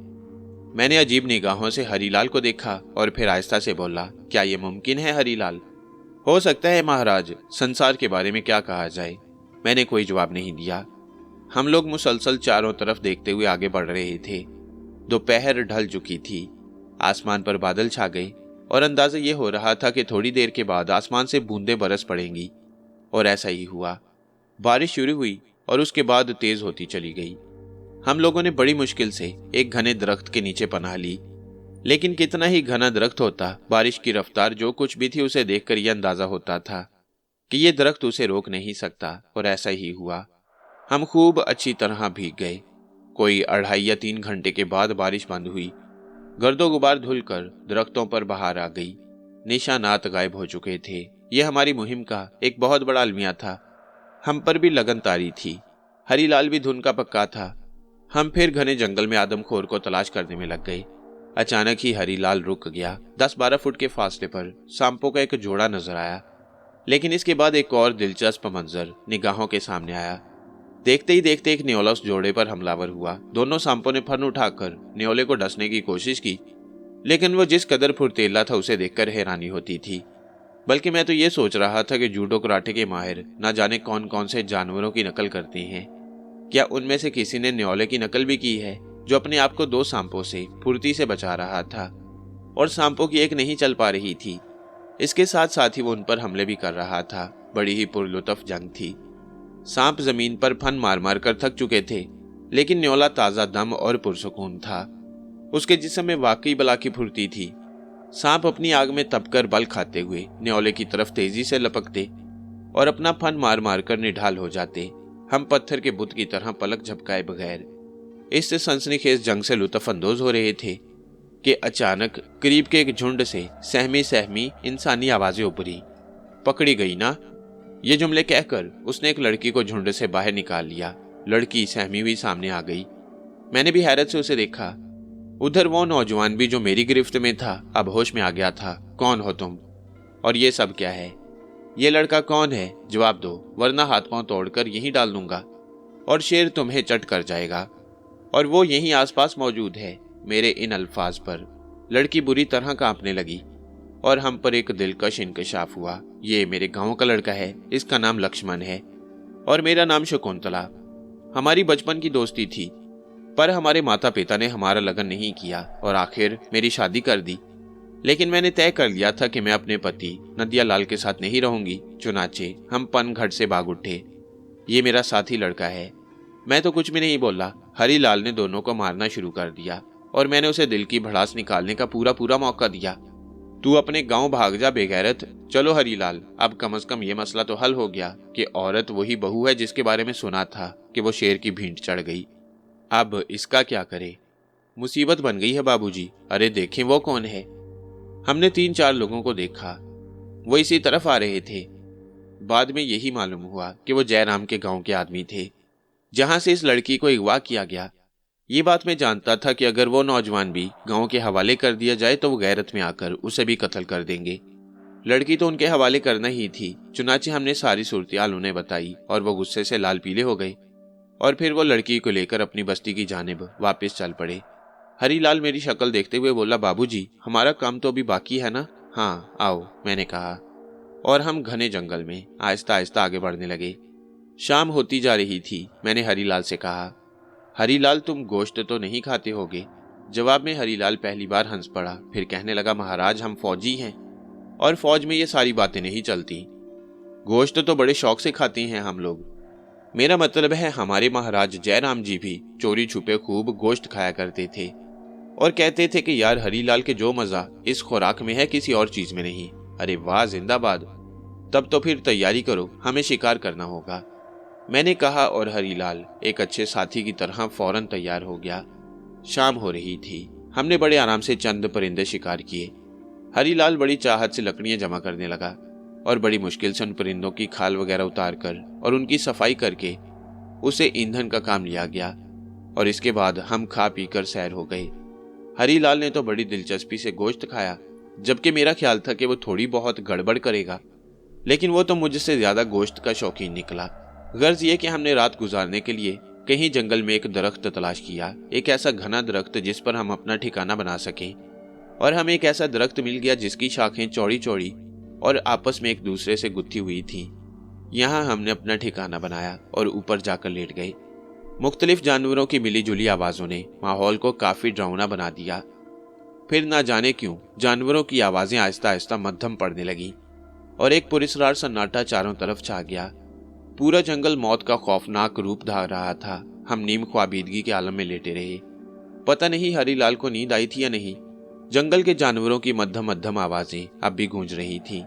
मैंने अजीब निगाहों से हरीलाल को देखा और फिर आहिस्ता से बोला, क्या यह मुमकिन है हरीलाल? हो सकता है महाराज, संसार के बारे में क्या कहा जाए। मैंने कोई जवाब नहीं दिया। हम लोग मुसलसल चारों तरफ देखते हुए आगे बढ़ रहे थे। दोपहर ढल चुकी थी। आसमान पर बादल छा गए और अंदाजा ये हो रहा था कि थोड़ी देर के बाद आसमान से बूंदें बरस पड़ेंगी। और ऐसा ही हुआ। बारिश शुरू हुई और उसके बाद तेज होती चली गई। हम लोगों ने बड़ी मुश्किल से एक घने दरख्त के नीचे पनाह ली, लेकिन कितना ही घना दरख्त होता, बारिश की रफ्तार जो कुछ भी थी उसे देखकर यह अंदाजा होता था कि यह दरख्त उसे रोक नहीं सकता। और ऐसा ही हुआ। हम खूब अच्छी तरह भीग गए। कोई 2.5 या 3 घंटे के बाद बारिश बंद हुई। गर्दो गुबार धुलकर दरख्तों पर बहार आ गई। निशानात गायब हो चुके थे। यह हमारी मुहिम का एक बहुत बड़ा अलमिया था। हम पर भी लगन तारी थी। हरीलाल भी धुन का पक्का था। हम फिर घने जंगल में आदमखोर को तलाश करने में लग गए। अचानक ही हरीलाल रुक गया। 10-12 फुट के फासले पर सांपों का एक जोड़ा नजर आया। लेकिन इसके बाद एक और दिलचस्प मंजर निगाहों के सामने आया। देखते ही देखते एक न्योला उस जोड़े पर हमलावर हुआ। दोनों सांपों ने फन उठाकर न्योले को डसने की कोशिश की, लेकिन वो जिस कदर फुर्तीला था उसे देखकर हैरानी होती थी। बल्कि मैं तो ये सोच रहा था कि जूडो कराटे के माहिर न जाने कौन कौन से जानवरों की नकल करते हैं। क्या उनमें से किसी ने न्योले की नकल भी की है, जो अपने आप को 2 सांपों से फुर्ती से बचा रहा था और सांपों की एक नहीं चल पा रही थी। इसके साथ साथ ही वो उन पर हमले भी कर रहा था। बड़ी ही पुरलुत्फ जंग थी। सांप जमीन पर फन मार मार कर थक चुके थे, लेकिन न्योला ताजा दम और पुरसुकून था। उसके जिस्म में वाकई बला की फुर्ती थी। सांप अपनी आग में तपकर बल खाते हुए न्योले की तरफ तेजी से लपकते और अपना फन मार मार कर निढाल हो जाते। हम पत्थर के बुत की तरह पलक झपकाए बगैर इस सनसनीखेज जंग से लुत्फ अंदोज हो रहे थे कि अचानक करीब के एक झुंड से सहमी सहमी इंसानी आवाजें उभरी। पकड़ी गई ना, ये जुमले कहकर उसने एक लड़की को झुंड से बाहर निकाल लिया। लड़की सहमी हुई सामने आ गई। मैंने भी हैरत से उसे देखा। उधर वो नौजवान भी जो मेरी गिरफ्त में था अब होश में आ गया था। कौन हो तुम? और ये सब क्या है? ये लड़का कौन है? जवाब दो, वरना हाथ पांव तोड़कर यहीं डाल दूंगा और शेर तुम्हें चट कर जाएगा। और वो यहीं आसपास मौजूद है। मेरे इन अल्फाज पर लड़की बुरी तरह कांपने लगी और हम पर एक दिलकश इंकशाफ हुआ। ये मेरे गांव का लड़का है, इसका नाम लक्ष्मण है और मेरा नाम शकुंतला। हमारी बचपन की दोस्ती थी, पर हमारे माता पिता ने हमारा लगन नहीं किया और आखिर मेरी शादी कर दी। लेकिन मैंने तय कर लिया था कि मैं अपने पति नदिया लाल के साथ नहीं रहूंगी। चुनाचे हम पनघट से भाग उठे। ये मेरा साथी लड़का है। मैं तो कुछ भी नहीं बोला। हरी लाल ने दोनों को मारना शुरू कर दिया और मैंने उसे दिल की भड़ास निकालने का पूरा मौका दिया। तू अपने गांव भाग जा बेगैरत। चलो हरीलाल, अब कम से कम ये मसला तो हल हो गया कि औरत वही बहू है जिसके बारे में सुना था कि वो शेर की भींट चढ़ गई। अब इसका क्या करे? मुसीबत बन गई है बाबूजी। अरे देखें वो कौन है। हमने 3-4 लोगों को देखा, वो इसी तरफ आ रहे थे। बाद में यही मालूम हुआ कि वो जयराम के गांव के आदमी थे, जहां से इस लड़की को अगवा किया गया। ये बात मैं जानता था कि अगर वो नौजवान भी गांव के हवाले कर दिया जाए तो वो गैरत में आकर उसे भी कत्ल कर देंगे। लड़की तो उनके हवाले करना ही थी। चुनाचे हमने सारी सूरत-ए-हाल उन्हें बताई और वो गुस्से से लाल पीले हो गए और फिर वो लड़की को लेकर अपनी बस्ती की जानिब वापस चल पड़े। हरीलाल मेरी शक्ल देखते हुए बोला, बाबूजी हमारा काम तो अभी बाकी है ना? हाँ आओ, मैंने कहा और हम घने जंगल में आहिस्ता आहिस्ता आगे बढ़ने लगे। शाम होती जा रही थी। मैंने हरीलाल से कहा, हरीलाल तुम गोश्त तो नहीं खाते होगे? जवाब में हरीलाल पहली बार हंस पड़ा, फिर कहने लगा, महाराज हम फौजी हैं और फौज में ये सारी बातें नहीं चलती। गोश्त तो बड़े शौक से खाते हैं हम लोग। मेरा मतलब है हमारे महाराज जयराम जी भी चोरी छुपे खूब गोश्त खाया करते थे और कहते थे कि यार हरीलाल के जो मजा इस खुराक में है किसी और चीज में नहीं। अरे वाह, जिंदाबाद। तब तो फिर तैयारी करो, हमें शिकार करना होगा, मैंने कहा और हरीलाल एक अच्छे साथी की तरह फौरन तैयार हो गया। शाम हो रही थी। हमने बड़े आराम से चंद परिंदे शिकार किए। हरीलाल बड़ी चाहत से लकड़ियां जमा करने लगा और बड़ी मुश्किल से उन परिंदों की खाल वगैरह उतार कर और उनकी सफाई करके उसे ईंधन का काम लिया गया और इसके बाद हम खा पी कर सैर हो गए। हरीलाल ने तो बड़ी दिलचस्पी से गोश्त खाया, जबकि मेरा ख्याल था कि वो थोड़ी बहुत गड़बड़ करेगा, लेकिन वो तो मुझसे ज्यादा गोश्त का शौकीन निकला। गर्ज ये कि हमने रात गुजारने के लिए कहीं जंगल में एक दरख्त तलाश किया, एक ऐसा घना दरख्त जिस पर हम अपना ठिकाना बना सकें। और हमें एक ऐसा दरख्त मिल गया जिसकी शाखें चौड़ी चौड़ी और आपस में एक दूसरे से गुत्थी हुई थीं। यहाँ हमने अपना ठिकाना बनाया और ऊपर जाकर लेट गए। मुख्तलिफ जानवरों की मिली जुली आवाजों ने माहौल को काफी डरावना बना दिया। फिर ना जाने क्यों जानवरों की आवाजें आहिस्ता आहिस्ता मध्यम पड़ने लगी और एक पुरस्कार सन्नाटा चारों तरफ छा गया। पूरा जंगल मौत का खौफनाक रूप धार रहा था। हम नीम ख्वाबीदगी के आलम में लेटे रहे। पता नहीं हरीलाल को नींद आई थी या नहीं। जंगल के जानवरों की मध्यम मध्यम आवाजें अब भी गूंज रही थीं।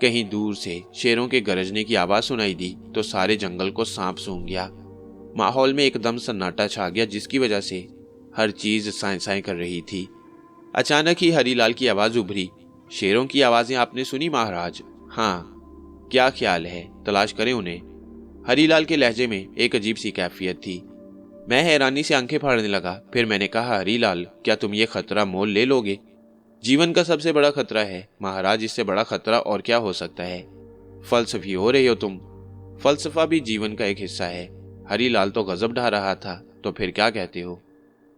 कहीं दूर से शेरों के गरजने की आवाज सुनाई दी तो सारे जंगल को सांप सूंघ गया। माहौल में एकदम सन्नाटा छा गया, जिसकी वजह से हर चीज साए साए कर रही थी। अचानक ही हरीलाल की आवाज उभरी, शेरों की आवाजें आपने सुनी महाराज? हाँ, क्या ख्याल है, तलाश करें उन्हें? हरीलाल के लहजे में एक अजीब सी कैफियत थी। मैं हैरानी से आंखें फाड़ने लगा। फिर मैंने कहा, हरीलाल क्या तुम ये खतरा मोल ले लोगे? जीवन का सबसे बड़ा खतरा है महाराज, इससे बड़ा खतरा और क्या हो सकता है? फलसफी हो रहे हो तुम। फलसफा भी जीवन का एक हिस्सा है। हरीलाल तो गजब ढा रहा था। तो फिर क्या कहते हो?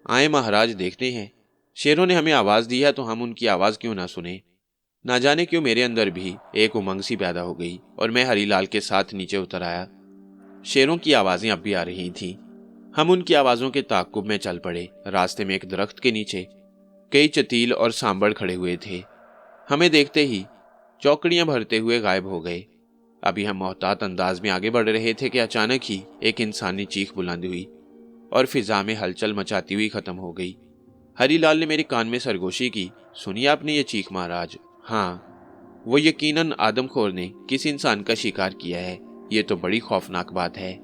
आए महाराज, देखते हैं। शेरों ने हमें आवाज दी है तो हम उनकी आवाज क्यों ना सुने। ना जाने क्यों मेरे अंदर भी एक उमंग सी पैदा हो गई और मैं हरीलाल के साथ नीचे उतर आया। शेरों की आवाजें अब भी आ रही थीं। हम उनकी आवाजों के ताक़ुब में चल पड़े। रास्ते में एक दरख्त के नीचे कई चतील और सांबड़ खड़े हुए थे। हमें देखते ही चौकड़ियां भरते हुए गायब हो गए। अभी हम मोहतात अंदाज में आगे बढ़ रहे थे कि अचानक ही एक इंसानी चीख बुलंद हुई और फिजा में हलचल मचाती हुई खत्म हो गई। हरीलाल ने मेरे कान में सरगोशी की, सुनिए आपने ये चीख महाराज? हाँ, वो यकीनन आदमखोर ने किसी इंसान का शिकार किया है। ये तो बड़ी खौफनाक बात है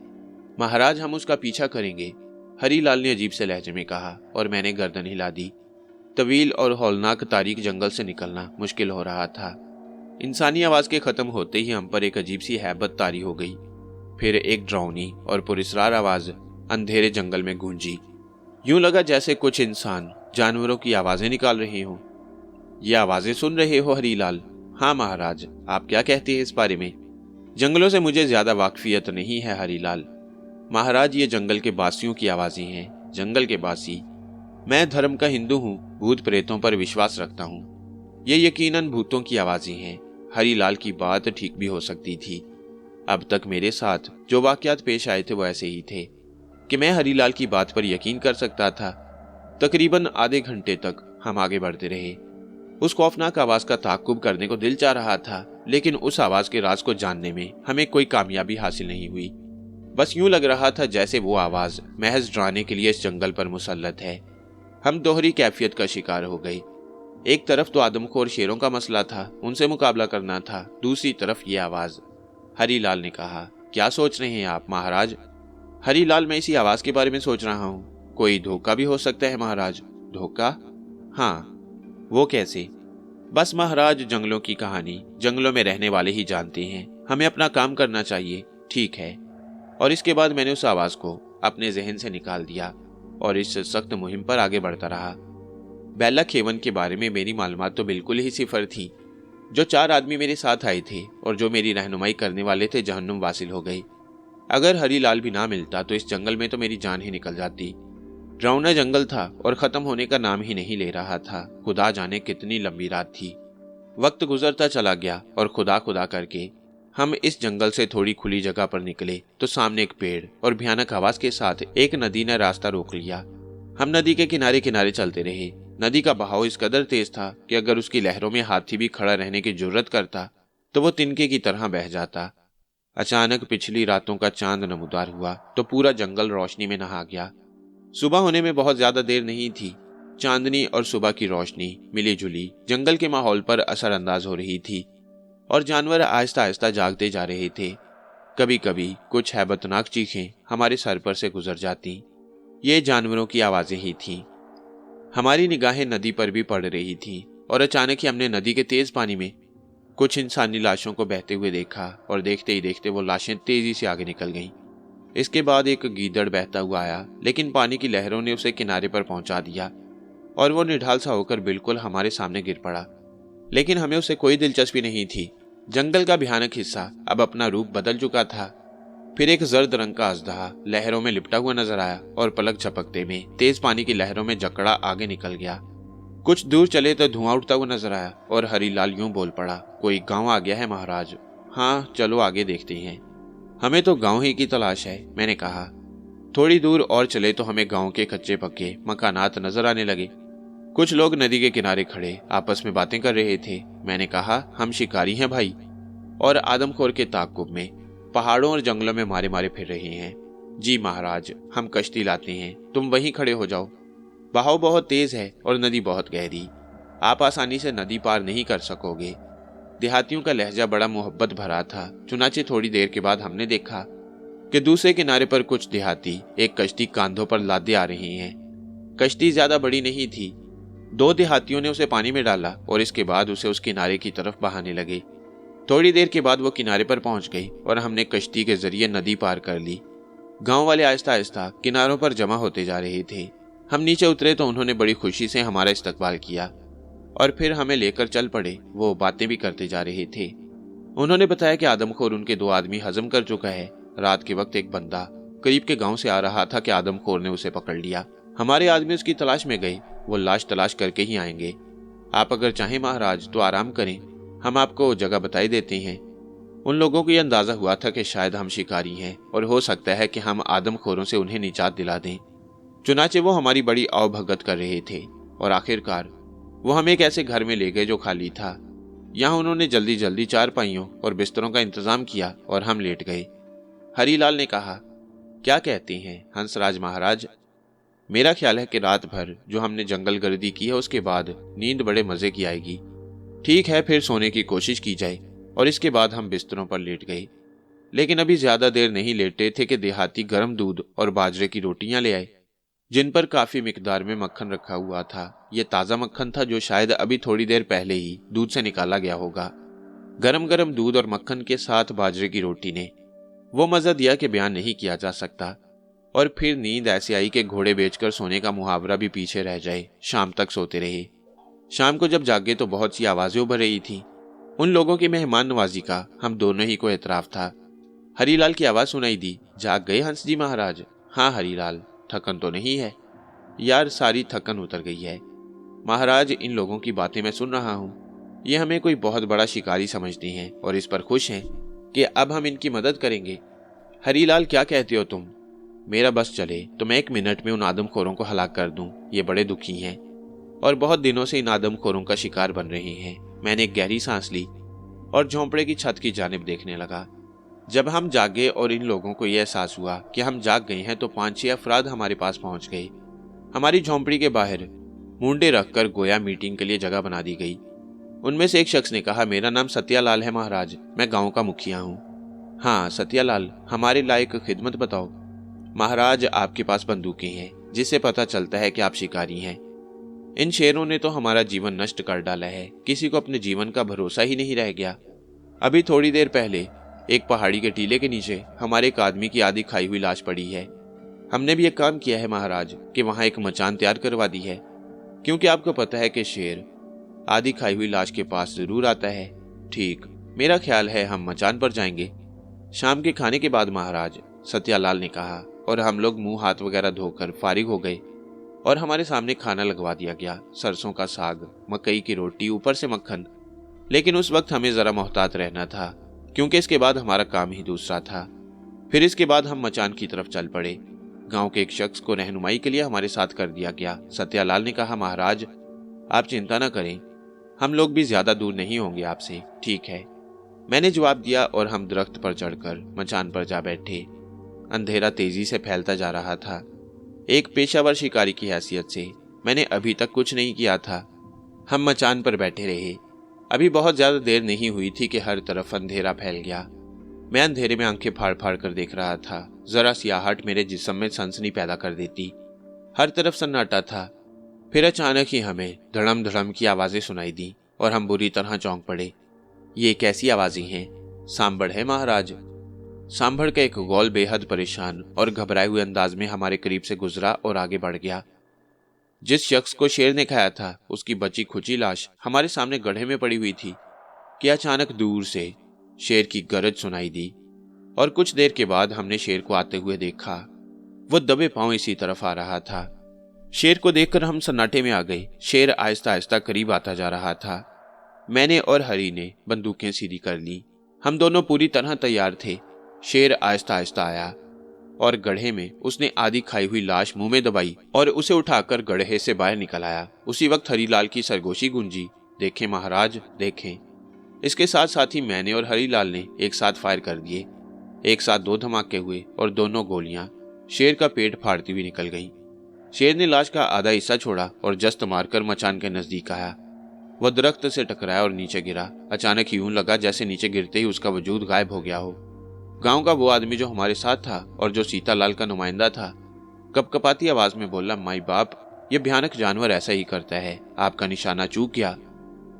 महाराज, हम उसका पीछा करेंगे, हरीलाल ने अजीब से लहजे में कहा और मैंने गर्दन हिला दी। तवील और हौलनाक तारीख जंगल से निकलना मुश्किल हो रहा था। इंसानी आवाज के खत्म होते ही हम पर एक अजीब सी हैबत तारी हो गई। फिर एक डरावनी और पुरस्कार आवाज अंधेरे जंगल में गूंजी। यूं लगा जैसे कुछ इंसान जानवरों की आवाजें निकाल रहे हों। ये आवाजें सुन रहे हो हरीलाल? हाँ महाराज, आप क्या कहते हैं इस बारे में? जंगलों से मुझे ज्यादा वाकफियत नहीं है हरीलाल। महाराज, ये जंगल के बासियों की आवाजें हैं। जंगल के बासी। मैं धर्म का हिंदू हूँ, भूत प्रेतों पर विश्वास रखता हूँ। ये यकीनन भूतों की आवाजें हैं। हरीलाल की बात ठीक भी हो सकती थी। अब तक मेरे साथ जो वाकयात पेश आए थे वो ऐसे ही थे कि मैं हरीलाल की बात पर यकीन कर सकता था। तकरीबन आधे घंटे तक हम आगे बढ़ते रहे। उस खौफनाक आवाज का ताक्कुब करने को दिल चाह रहा था, लेकिन उस आवाज के राज को जानने में हमें कोई कामयाबी हासिल नहीं हुई। बस यूं लग रहा था जैसे वो आवाज महज डराने के लिए इस जंगल पर मुसल्लत है। हम दोहरी कैफियत का शिकार हो गए। एक तरफ तो आदमखोर शेरों का मसला था, उनसे मुकाबला करना था, दूसरी तरफ ये आवाज। हरीलाल ने कहा, क्या सोच रहे हैं आप महाराज? हरीलाल, मैं इसी आवाज के बारे में सोच रहा हूँ। कोई धोखा भी हो सकता है महाराज। धोखा? हाँ। वो कैसे? बस महाराज, जंगलों की कहानी जंगलों में रहने वाले ही जानते हैं। हमें अपना काम करना चाहिए, ठीक है? और इसके बाद मैंने उस आवाज को अपने जहन से निकाल दिया और इस सख्त मुहिम पर आगे बढ़ता रहा। बेला खेवन के बारे में मेरी मालूमात तो बिल्कुल ही सिफर थी। जो 4 आदमी मेरे साथ आए थे और जो मेरी रहनुमाई करने वाले थे, जहन्नुम वासिल हो गई। अगर हरीलाल भी ना मिलता तो इस जंगल में तो मेरी जान ही निकल जाती। ड्राउना जंगल था और खत्म होने का नाम ही नहीं ले रहा था। खुदा जाने कितनी लंबी रात थी। वक्त गुजरता चला गया और खुदा खुदा करके हम इस जंगल से थोड़ी खुली जगह पर निकले तो सामने एक पेड़ और भयानक आवाज के साथ एक नदी ने रास्ता रोक लिया। हम नदी के किनारे किनारे चलते रहे। नदी का बहाव इस कदर तेज था कि अगर उसकी लहरों में हाथी भी खड़ा रहने की जुर्रत करता तो वो तिनके की तरह बह जाता। अचानक पिछली रातों का चांद नमूदार हुआ तो पूरा जंगल रोशनी में नहा गया। सुबह होने में बहुत ज्यादा देर नहीं थी। चांदनी और सुबह की रोशनी मिली जुली जंगल के माहौल पर असरअंदाज हो रही थी और जानवर आहिस्ता आहिस्ता जागते जा रहे थे। कभी कभी कुछ हैबतनाक चीखें हमारे सर पर से गुजर जाती। ये जानवरों की आवाजें ही थीं। हमारी निगाहें नदी पर भी पड़ रही थी और अचानक ही हमने नदी के तेज पानी में कुछ इंसानी लाशों को बहते हुए देखा और देखते ही देखते वो लाशें तेजी से आगे निकल गईं। इसके बाद एक गीदड़ बहता हुआ आया, लेकिन पानी की लहरों ने उसे किनारे पर पहुंचा दिया और वो निढाल सा होकर बिल्कुल हमारे सामने गिर पड़ा। लेकिन हमें उसे कोई दिलचस्पी नहीं थी। जंगल का भयानक हिस्सा अब अपना रूप बदल चुका था। फिर एक जर्द रंग का अजदहा लहरों में लिपटा हुआ नजर आया और पलक झपकते में तेज पानी की लहरों में जकड़ा आगे निकल गया। कुछ दूर चले तो धुआं उठता हुआ नजर आया और हरीलाल यूं बोल पड़ा, कोई गांव आ गया है महाराज। हाँ, चलो आगे देखते हैं। हमें तो गांव ही की तलाश है, मैंने कहा। थोड़ी दूर और चले तो हमें गांव के कच्चे पक्के मकानात नजर आने लगे। कुछ लोग नदी के किनारे खड़े आपस में बातें कर रहे थे। मैंने कहा, हम शिकारी हैं भाई और आदमखोर के ताक़ुब में पहाड़ों और जंगलों में मारे मारे फिर रहे हैं। जी महाराज, हम कश्ती लाते हैं, तुम वहीं खड़े हो जाओ। बहाव बहुत तेज है और नदी बहुत गहरी। आप आसानी से नदी पार नहीं कर सकोगे। देहातियों का लहजा बड़ा मोहब्बत भरा था। चुनाचे थोड़ी देर के बाद हमने देखा कि दूसरे किनारे पर कुछ देहाती एक कश्ती कांधों पर लादे आ रहे हैं। कश्ती ज्यादा बड़ी नहीं थी। 2 देहातियों ने उसे पानी में डाला और इसके बाद उसे उस किनारे की तरफ बहाने लगे। थोड़ी देर के बाद वो किनारे पर पहुंच गई और हमने कश्ती के जरिए नदी पार कर ली। गांव वाले आहिस्ता आहिस्ता किनारों पर जमा होते जा रहे थे। हम नीचे उतरे तो उन्होंने बड़ी खुशी से हमारा इस्तकबाल किया और फिर हमें लेकर चल पड़े। वो बातें भी करते जा रहे थे। उन्होंने बताया कि आदमखोर उनके 2 आदमी हजम कर चुका है। रात के वक्त एक बंदा करीब के गांव से आ रहा था कि आदमखोर ने उसे पकड़ लिया। हमारे आदमी उसकी तलाश में गए। वो लाश तलाश करके ही आएंगे। आप अगर चाहें महाराज तो आराम करें, हम आपको जगह बताई देते हैं। उन लोगों को यह अंदाजा हुआ था कि शायद हम शिकारी हैं और हो सकता है कि हम आदमखोरों से उन्हें निजात दिला दें। चुनाचे वो हमारी बड़ी आवभगत कर रहे थे और आखिरकार वो हमें एक ऐसे घर में ले गए जो खाली था। यहाँ उन्होंने जल्दी जल्दी चारपाइयों और बिस्तरों का इंतजाम किया और हम लेट गए। हरीलाल ने कहा, क्या कहते हैं हंसराज महाराज? मेरा ख्याल है कि रात भर जो हमने जंगल गर्दी की है उसके बाद नींद बड़े मजे की आएगी। ठीक है, फिर सोने की कोशिश की जाए। और इसके बाद हम बिस्तरों पर लेट गए। लेकिन अभी ज्यादा देर नहीं लेटे थे कि देहाती गर्म दूध और बाजरे की रोटियां ले आए, जिन पर काफी मिकदार में मक्खन रखा हुआ था। यह ताजा मक्खन था जो शायद अभी थोड़ी देर पहले ही दूध से निकाला गया होगा। गरम गरम दूध और मक्खन के साथ बाजरे की रोटी ने वो मजा दिया कि बयान नहीं किया जा सकता। और फिर नींद ऐसी आई कि घोड़े बेचकर सोने का मुहावरा भी पीछे रह जाए। शाम तक सोते रहे। शाम को जब जागे तो बहुत सी आवाजें उभर रही थी। उन लोगों की मेहमान नवाजी का हम दोनों ही को एतराफ था। हरीलाल की आवाज सुनाई दी, जाग गए हंस जी महाराज? हाँ हरीलाल, थकन तो नहीं है? यार सारी थकन उतर गई है महाराज। इन लोगों की बातें मैं सुन रहा हूँ। ये हमें कोई बहुत बड़ा शिकारी समझती हैं और इस पर खुश हैं कि अब हम इनकी मदद करेंगे। हरीलाल क्या कहते हो तुम? मेरा बस चले तो मैं 1 मिनट में उन आदमखोरों को हलाक कर दूं। ये बड़े दुखी हैं और बहुत दिनों से इन आदमखोरों का शिकार बन रहे हैं। मैंने एक गहरी सांस ली और झोंपड़े की छत की जानिब देखने लगा। जब हम जागे और इन लोगों को यह एहसास हुआ कि हम जाग गए हैं तो 5-6 अफराद हमारे पास पहुंच गए। हमारी झोंपड़ी के बाहर मुंडे रखकर गोया मीटिंग के लिए जगह बना दी गई। उनमें से एक शख्स ने कहा, मेरा नाम सत्यालाल है महाराज, मैं गांव का मुखिया हूँ। हाँ सत्यालाल, हमारे लायक खिदमत बताओ। महाराज आपके पास बंदूकें हैं, जिससे पता चलता है कि आप शिकारी हैं। इन शेरों ने तो हमारा जीवन नष्ट कर डाला है। किसी को अपने जीवन का भरोसा ही नहीं रह गया। अभी थोड़ी देर पहले एक पहाड़ी के टीले के नीचे हमारे एक आदमी की आधी खाई हुई लाश पड़ी है। हमने भी एक काम किया है महाराज कि वहां एक मचान तैयार करवा दी है, क्योंकि आपको पता है कि शेर आधी खाई हुई लाश के पास जरूर आता है। ठीक, मेरा ख्याल है हम मचान पर जाएंगे शाम के खाने के बाद महाराज, सत्यालाल ने कहा। और हम लोग मुंह हाथ वगैरह धोकर फारिग हो गए और हमारे सामने खाना लगवा दिया गया। सरसों का साग, मकई की रोटी, ऊपर से मक्खन। लेकिन उस वक्त हमें जरा मोहतात रहना था, क्योंकि इसके बाद हमारा काम ही दूसरा था। फिर इसके बाद हम मचान की तरफ चल पड़े। गांव के एक शख्स को रहनुमाई के लिए हमारे साथ कर दिया गया। सत्यालाल ने कहा, महाराज आप चिंता न करें, हम लोग भी ज्यादा दूर नहीं होंगे आपसे। ठीक है, मैंने जवाब दिया और हम दरख्त पर चढ़कर मचान पर जा बैठे। अंधेरा तेजी से फैलता जा रहा था। एक पेशावर शिकारी की हैसियत से मैंने अभी तक कुछ नहीं किया था। हम मचान पर बैठे रहे। अभी बहुत ज्यादा देर नहीं हुई थी कि हर तरफ अंधेरा फैल गया। मैं अंधेरे में आंखें फाड़ फाड़ कर देख रहा था। जरा सी आहट मेरे जिस्म में सनसनी पैदा कर देती। हर तरफ सन्नाटा था। फिर अचानक ही हमें धड़म धड़म की आवाजें सुनाई दी और हम बुरी तरह चौंक पड़े। ये कैसी आवाजें हैं? सांभर है महाराज। सांभर का एक गौल बेहद परेशान और घबराए हुए अंदाज में हमारे करीब से गुजरा और आगे बढ़ गया। जिस शख्स को शेर ने खाया था उसकी बची खुची लाश हमारे सामने गड्ढे में पड़ी हुई थी कि अचानक दूर से शेर की गरज सुनाई दी और कुछ देर के बाद हमने शेर को आते हुए देखा। वो दबे पांव इसी तरफ आ रहा था। शेर को देखकर हम सन्नाटे में आ गए। शेर आहिस्ता आहिस्ता करीब आता जा रहा था। मैंने और हरी ने बंदूकें सीधी कर ली। हम दोनों पूरी तरह तैयार थे। शेर आहिस्ता आहिस्ता आया और गड्ढे में उसने आधी खाई हुई लाश मुंह में दबाई और उसे उठाकर गड्ढे से बाहर निकल आया। उसी वक्त हरीलाल की सरगोशी गूंजी, देखें महाराज देखें। इसके साथ साथ ही मैंने और हरीलाल ने एक साथ फायर कर दिए। एक साथ 2 धमाके हुए और दोनों गोलियां शेर का पेट फाड़ती हुई निकल गईं। शेर ने लाश का आधा हिस्सा छोड़ा और जस्त मारकर मचान के नजदीक आया। वह दरख्त से टकराया और नीचे गिरा। अचानक ही यूं लगा जैसे नीचे गिरते ही उसका वजूद गायब हो गया हो। गांव का वो आदमी जो हमारे साथ था और जो सीतालाल का नुमाइंदा था, कपकपाती आवाज में बोला, माई बाप, ये भयानक जानवर ऐसा ही करता है। आपका निशाना चूक गया।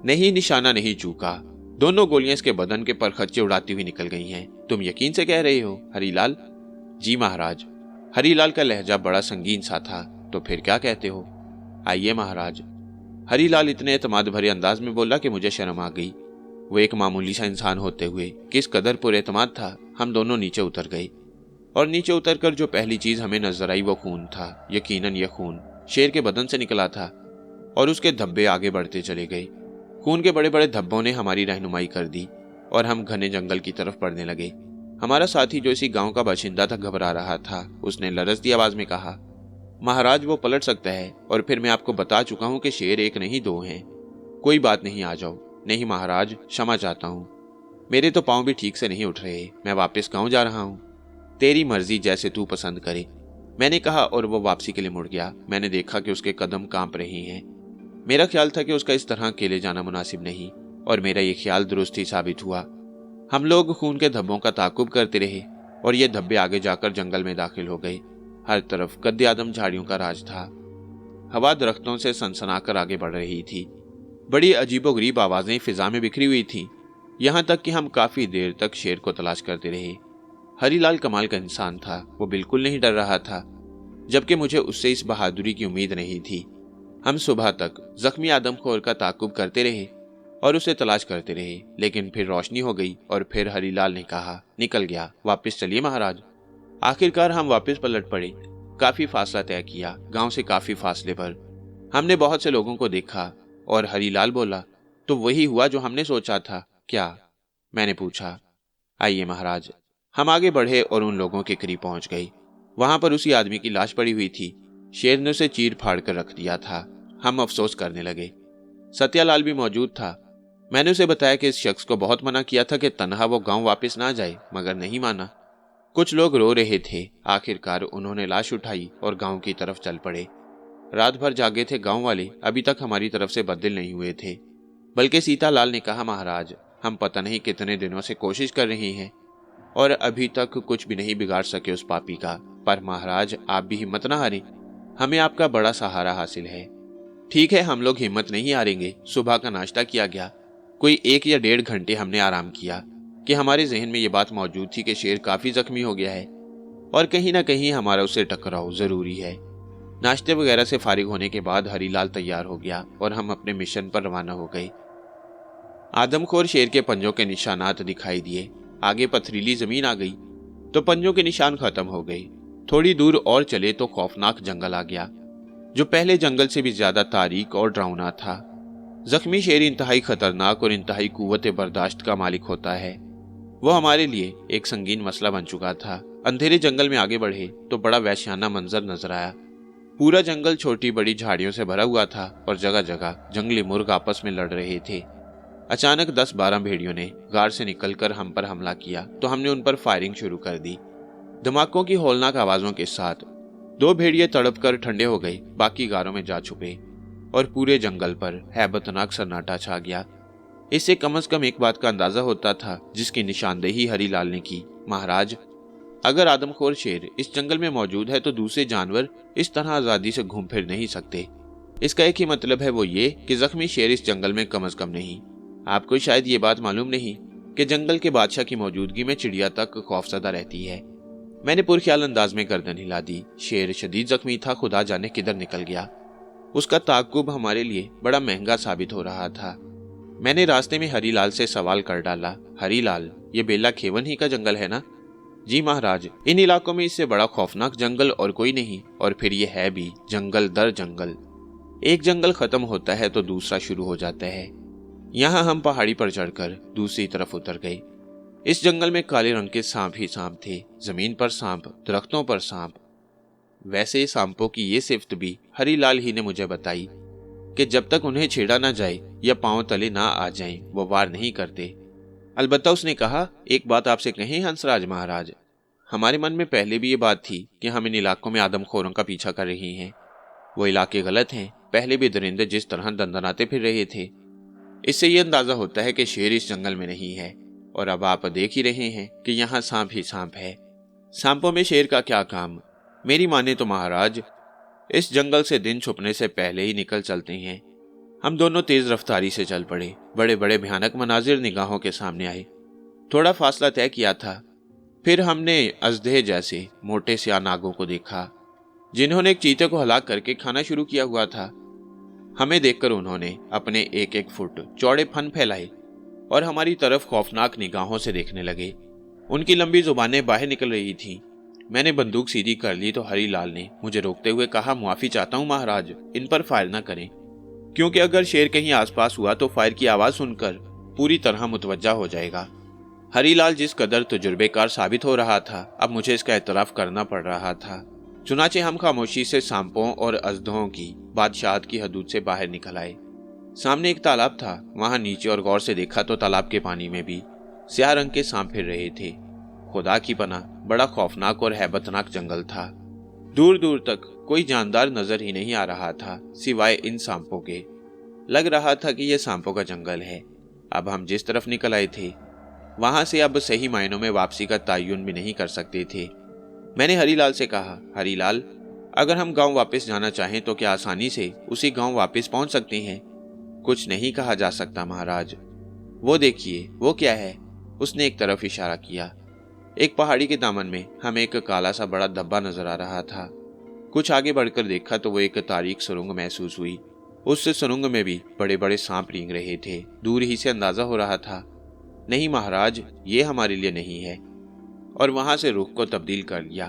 नहीं, निशाना नहीं चूका। दोनों गोलियां इसके बदन के परखच्चे उड़ाती हुई निकल गई हैं। तुम यकीन से कह रहे हो हरीलाल? जी महाराज। हरीलाल का लहजा बड़ा संगीन सा था। तो फिर क्या कहते हो? आइए महाराज। हरीलाल इतने एतमाद भरे अंदाज में बोला कि मुझे शर्म आ गई। वो एक मामूली सा इंसान होते हुए किस कदर पुरएतमाद था। हम दोनों नीचे उतर गए और नीचे उतरकर जो पहली चीज हमें नजर आई वो खून था। यकीनन यह खून शेर के बदन से निकला था और उसके धब्बे आगे बढ़ते चले गए। खून के बड़े बड़े धब्बों ने हमारी रहनुमाई कर दी और हम घने जंगल की तरफ बढ़ने लगे। हमारा साथी जो इसी गांव का बाशिंदा था घबरा रहा था। उसने लरजती आवाज में कहा, महाराज वो पलट सकता है और फिर मैं आपको बता चुका हूं कि शेर एक नहीं 2 हैं। कोई बात नहीं, आ जाओ। नहीं महाराज, क्षमा चाहता हूँ। मेरे तो पाँव भी ठीक से नहीं उठ रहे। मैं वापस गाँव जा रहा हूँ। तेरी मर्जी, जैसे तू पसंद करे, मैंने कहा और वो वापसी के लिए मुड़ गया। मैंने देखा कि उसके कदम कांप रहे हैं। मेरा ख्याल था कि उसका इस तरह अकेले जाना मुनासिब नहीं, और मेरा ये ख्याल दुरुस्त ही साबित हुआ। हम लोग खून के धब्बों का ताकुब करते रहे और ये धब्बे आगे जाकर जंगल में दाखिल हो गए। हर तरफ कद्दे आदम झाड़ियों का राज था। हवा दरख्तों से सनसनाकर आगे बढ़ रही थी। बड़ी अजीबोगरीब आवाजें फिजा में बिखरी हुई थीं, यहाँ तक कि हम काफी देर तक शेर को तलाश करते रहे। हरीलाल कमाल का इंसान था। वो बिल्कुल नहीं डर रहा था, जबकि मुझे उससे इस बहादुरी की उम्मीद नहीं थी। हम सुबह तक जख्मी आदमखोर का ताकुब करते रहे और उसे तलाश करते रहे, लेकिन फिर रोशनी हो गई और फिर हरीलाल ने कहा, निकल गया, वापस चलिए महाराज। आखिरकार हम वापस पलट पड़े। काफी फासला तय किया, गांव से काफी फासले पर। हमने बहुत से लोगों को देखा और हरीलाल बोला, तो वही हुआ जो हमने सोचा था क्या? मैंने पूछा। आइए महाराज। हम आगे बढ़े और उन लोगों के करीब पहुंच गए। वहां पर उसी आदमी की लाश पड़ी हुई थी। शेर ने उसे चीर फाड़ कर रख दिया था। हम अफसोस करने लगे। सत्यालाल भी मौजूद था। मैंने उसे बताया कि इस शख्स को बहुत मना किया था कि तन्हा वो गांव वापस ना जाए, मगर नहीं माना। कुछ लोग रो रहे थे। आखिरकार उन्होंने लाश उठाई और गांव की तरफ चल पड़े। रात भर जागे थे गांव वाले। अभी तक हमारी तरफ से बददिल नहीं हुए थे। बल्कि सीतालाल ने कहा, महाराज, हम पता नहीं कितने दिनों से कोशिश कर रहे हैं और अभी तक कुछ भी नहीं बिगाड़ सके उस पापी का। पर महाराज, आप भी हिम्मत ना हारें। हमें आपका बड़ा सहारा हासिल है। ठीक है, हम लोग हिम्मत नहीं हारेंगे। सुबह का नाश्ता किया गया। कोई 1 या 1.5 घंटे हमने आराम किया कि हमारे जहन में ये बात मौजूद थी कि शेर काफी जख्मी हो गया है और कहीं ना कहीं हमारा उससे टकराव जरूरी है। नाश्ते वगैरह से फारिग होने के बाद हरीलाल तैयार हो गया और हम अपने मिशन पर रवाना हो गए। आदमखोर शेर के पंजों के निशानात दिखाई दिए। आगे पथरीली जमीन आ गई तो पंजों के निशान खत्म हो गए। थोड़ी दूर और चले तो खौफनाक जंगल आ गया, जो पहले जंगल से भी ज्यादा तारीक और डरावना था। जख्मी शेर इंतहाई खतरनाक और इंतहाई कुव्वत बर्दाश्त का मालिक होता है। वो हमारे लिए एक संगीन मसला बन चुका था। अंधेरे जंगल में आगे बढ़े तो बड़ा वहशियाना मंजर नजर आया। पूरा जंगल छोटी बड़ी झाड़ियों से भरा हुआ था और जगह जगह जंगली मुर्ग आपस में लड़ रहे थे। अचानक 10-12 भेड़ियों ने गार से निकलकर हम पर हमला किया तो हमने उन पर फायरिंग शुरू कर दी। धमाकों की हौलनाक आवाजों के साथ 2 भेड़िए तड़प कर ठंडे हो गए, बाकी गारों में जा छुपे और पूरे जंगल पर हैबतनाक सन्नाटा छा गया। इससे कम से कम एक बात का अंदाजा होता था, जिसकी निशानदेही हरीलाल ने की। महाराज, अगर आदमखोर शेर इस जंगल में मौजूद है तो दूसरे जानवर इस तरह आजादी से घूम फिर नहीं सकते। इसका एक ही मतलब है, वो ये कि जख्मी शेर इस जंगल में कम से कम नहीं। आपको शायद ये बात मालूम नहीं कि जंगल के बादशाह की मौजूदगी में चिड़िया तक खौफजदा रहती है। मैंने पुरख्याल अंदाज में गर्दन हिला दी। शेर शदीद जख्मी था, खुदा जाने किधर निकल गया। उसका ताकुब हमारे लिए बड़ा महंगा साबित हो रहा था। मैंने रास्ते में हरीलाल से सवाल कर डाला, हरीलाल, ये बेला खेवन ही का जंगल है ना? जी महाराज, इन इलाकों में इससे बड़ा खौफनाक जंगल और कोई नहीं। और फिर ये है भी जंगल दर जंगल। एक जंगल खत्म होता है तो दूसरा शुरू हो जाता है। यहाँ हम पहाड़ी पर चढ़कर दूसरी तरफ उतर गए। इस जंगल में काले रंग के सांप ही सांप थे। जमीन पर सांप, दरख्तों पर सांप। वैसे सांपों की ये सिफ्त भी हरीलाल ही ने मुझे बताई कि जब तक उन्हें छेड़ा ना जाए या पांव तले ना आ जाएं, वो वार नहीं करते। अलबत्ता उसने कहा, एक बात आपसे कहें हंसराज महाराज, हमारे मन में पहले भी ये बात थी कि हम इन इलाकों में आदमखोरों का पीछा कर रहे हैं। वो इलाके गलत हैं। पहले भी दरिंदे जिस तरह दंदनाते फिर रहे थे, इससे ये अंदाजा होता है कि शेर इस जंगल में नहीं है। और अब आप देख ही रहे हैं कि यहाँ सांप ही सांप है। सांपों में शेर का क्या काम? मेरी माने तो महाराज, इस जंगल से दिन छुपने से पहले ही निकल चलते हैं। हम दोनों तेज रफ्तारी से चल पड़े। बड़े बड़े भयानक मनाजिर निगाहों के सामने आए। थोड़ा फासला तय किया था, फिर हमने अजदहे जैसे मोटे स्याह नागों को देखा, जिन्होंने एक चीते को हलाक करके खाना शुरू किया हुआ था। हमें देखकर उन्होंने अपने 1-1 फुट चौड़े फन फैलाए और हमारी तरफ खौफनाक निगाहों से देखने लगे। उनकी लंबी जुबानें बाहर निकल रही थीं। मैंने बंदूक सीधी कर ली तो हरीलाल ने मुझे रोकते हुए कहा, मुआफी चाहता हूं महाराज, इन पर फायर ना करें, क्योंकि अगर शेर कहीं आसपास हुआ तो फायर की आवाज सुनकर पूरी तरह मुतवज्जा हो जाएगा। हरीलाल जिस कदर तजुर्बेकार साबित हो रहा था, अब मुझे इसका एतराफ करना पड़ रहा था। चुनाचे हम खामोशी से सांपों और अजदहों की बादशाहत की हदूद से बाहर निकल आए। सामने एक तालाब था। वहां नीचे और गौर से देखा तो तालाब के पानी में भी स्याह रंग के सांप फिर रहे थे। खुदा की पनाह, बड़ा खौफनाक और हैबतनाक जंगल था। दूर दूर तक कोई जानदार नजर ही नहीं आ रहा था सिवाय इन सांपों के। लग रहा था कि यह सांपों का जंगल है। अब हम जिस तरफ निकल आए थे वहां से अब सही मायनों में वापसी का तायुन भी नहीं कर सकते थे। मैंने हरीलाल से कहा, हरीलाल, अगर हम गांव वापस जाना चाहें तो क्या आसानी से उसी गांव वापस पहुंच सकते हैं? कुछ नहीं कहा जा सकता महाराज। वो देखिए, वो क्या है? उसने एक तरफ इशारा किया। एक पहाड़ी के दामन में हमें एक काला सा बड़ा धब्बा नजर आ रहा था। कुछ आगे बढ़कर देखा तो वो एक तारीक सुरंग महसूस हुई। उस सुरंग में भी बड़े बड़े सांप रेंग रहे थे। दूर ही से अंदाजा हो रहा था, नहीं महाराज, ये हमारे लिए नहीं है। और वहां से रुख को तब्दील कर लिया।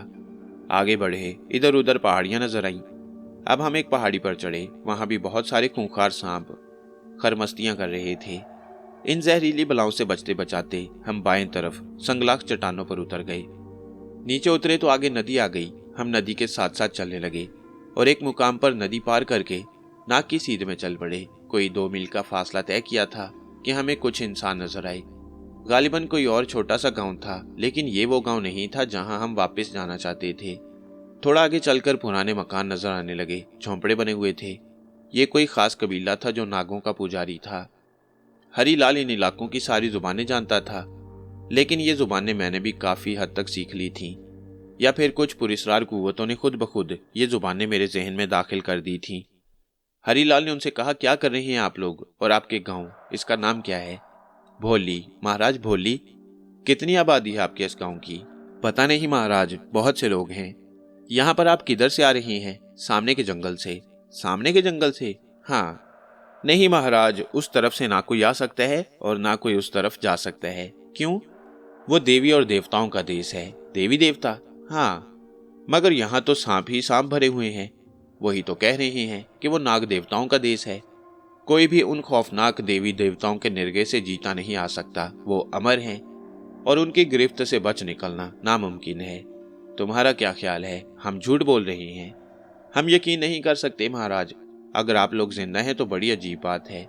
आगे बढ़े, इधर उधर पहाड़ियां नजर आईं। अब हम एक पहाड़ी पर चढ़े। वहां भी बहुत सारे खूंखार सांप खरमस्तियां कर रहे थे। इन जहरीली बलाओं से बचते बचाते हम बाएं तरफ संगलाख चट्टानों पर उतर गए। नीचे उतरे तो आगे नदी आ गई। हम नदी के साथ साथ चलने लगे और एक मुकाम पर नदी पार करके नाक की सीध में चल पड़े। कोई 2 मील का फासला तय किया था कि हमें कुछ इंसान नजर आए। गालिबन कोई और छोटा सा गांव था, लेकिन ये वो गांव नहीं था जहां हम वापस जाना चाहते थे। थोड़ा आगे चलकर पुराने मकान नजर आने लगे। झोंपड़े बने हुए थे। ये कोई खास कबीला था जो नागों का पुजारी था। हरीलाल इन इलाकों की सारी जुबानें जानता था, लेकिन ये जुबानें मैंने भी काफी हद तक सीख ली थीं, या फिर कुछ पुरस्कार कुव्वतों ने खुद ब खुद ये जुबानें मेरे जहन में दाखिल कर दी थीं। हरीलाल ने उनसे कहा, क्या कर रहे हैं आप लोग और आपके गांव, इसका नाम क्या है? भोली महाराज, भोली। कितनी आबादी है आपके इस गांव की? पता नहीं महाराज, बहुत से लोग हैं। यहाँ पर आप किधर से आ रहे हैं? सामने के जंगल से। सामने के जंगल से? हाँ। नहीं महाराज, उस तरफ से ना कोई आ सकता है और ना कोई उस तरफ जा सकता है। क्यों? वो देवी और देवताओं का देश है। देवी देवता? हाँ, मगर यहाँ तो सांप ही सांप भरे हुए हैं। वही तो कह रहे हैं कि वो नाग देवताओं का देश है। कोई भी उन खौफनाक देवी देवताओं के निर्गे से जीता नहीं आ सकता। वो अमर हैं और उनकी गिरफ्त से बच निकलना नामुमकिन है। तुम्हारा क्या ख्याल है, हम झूठ बोल रहे हैं? हम यकीन नहीं कर सकते महाराज। अगर आप लोग जिंदा हैं तो बड़ी अजीब बात है।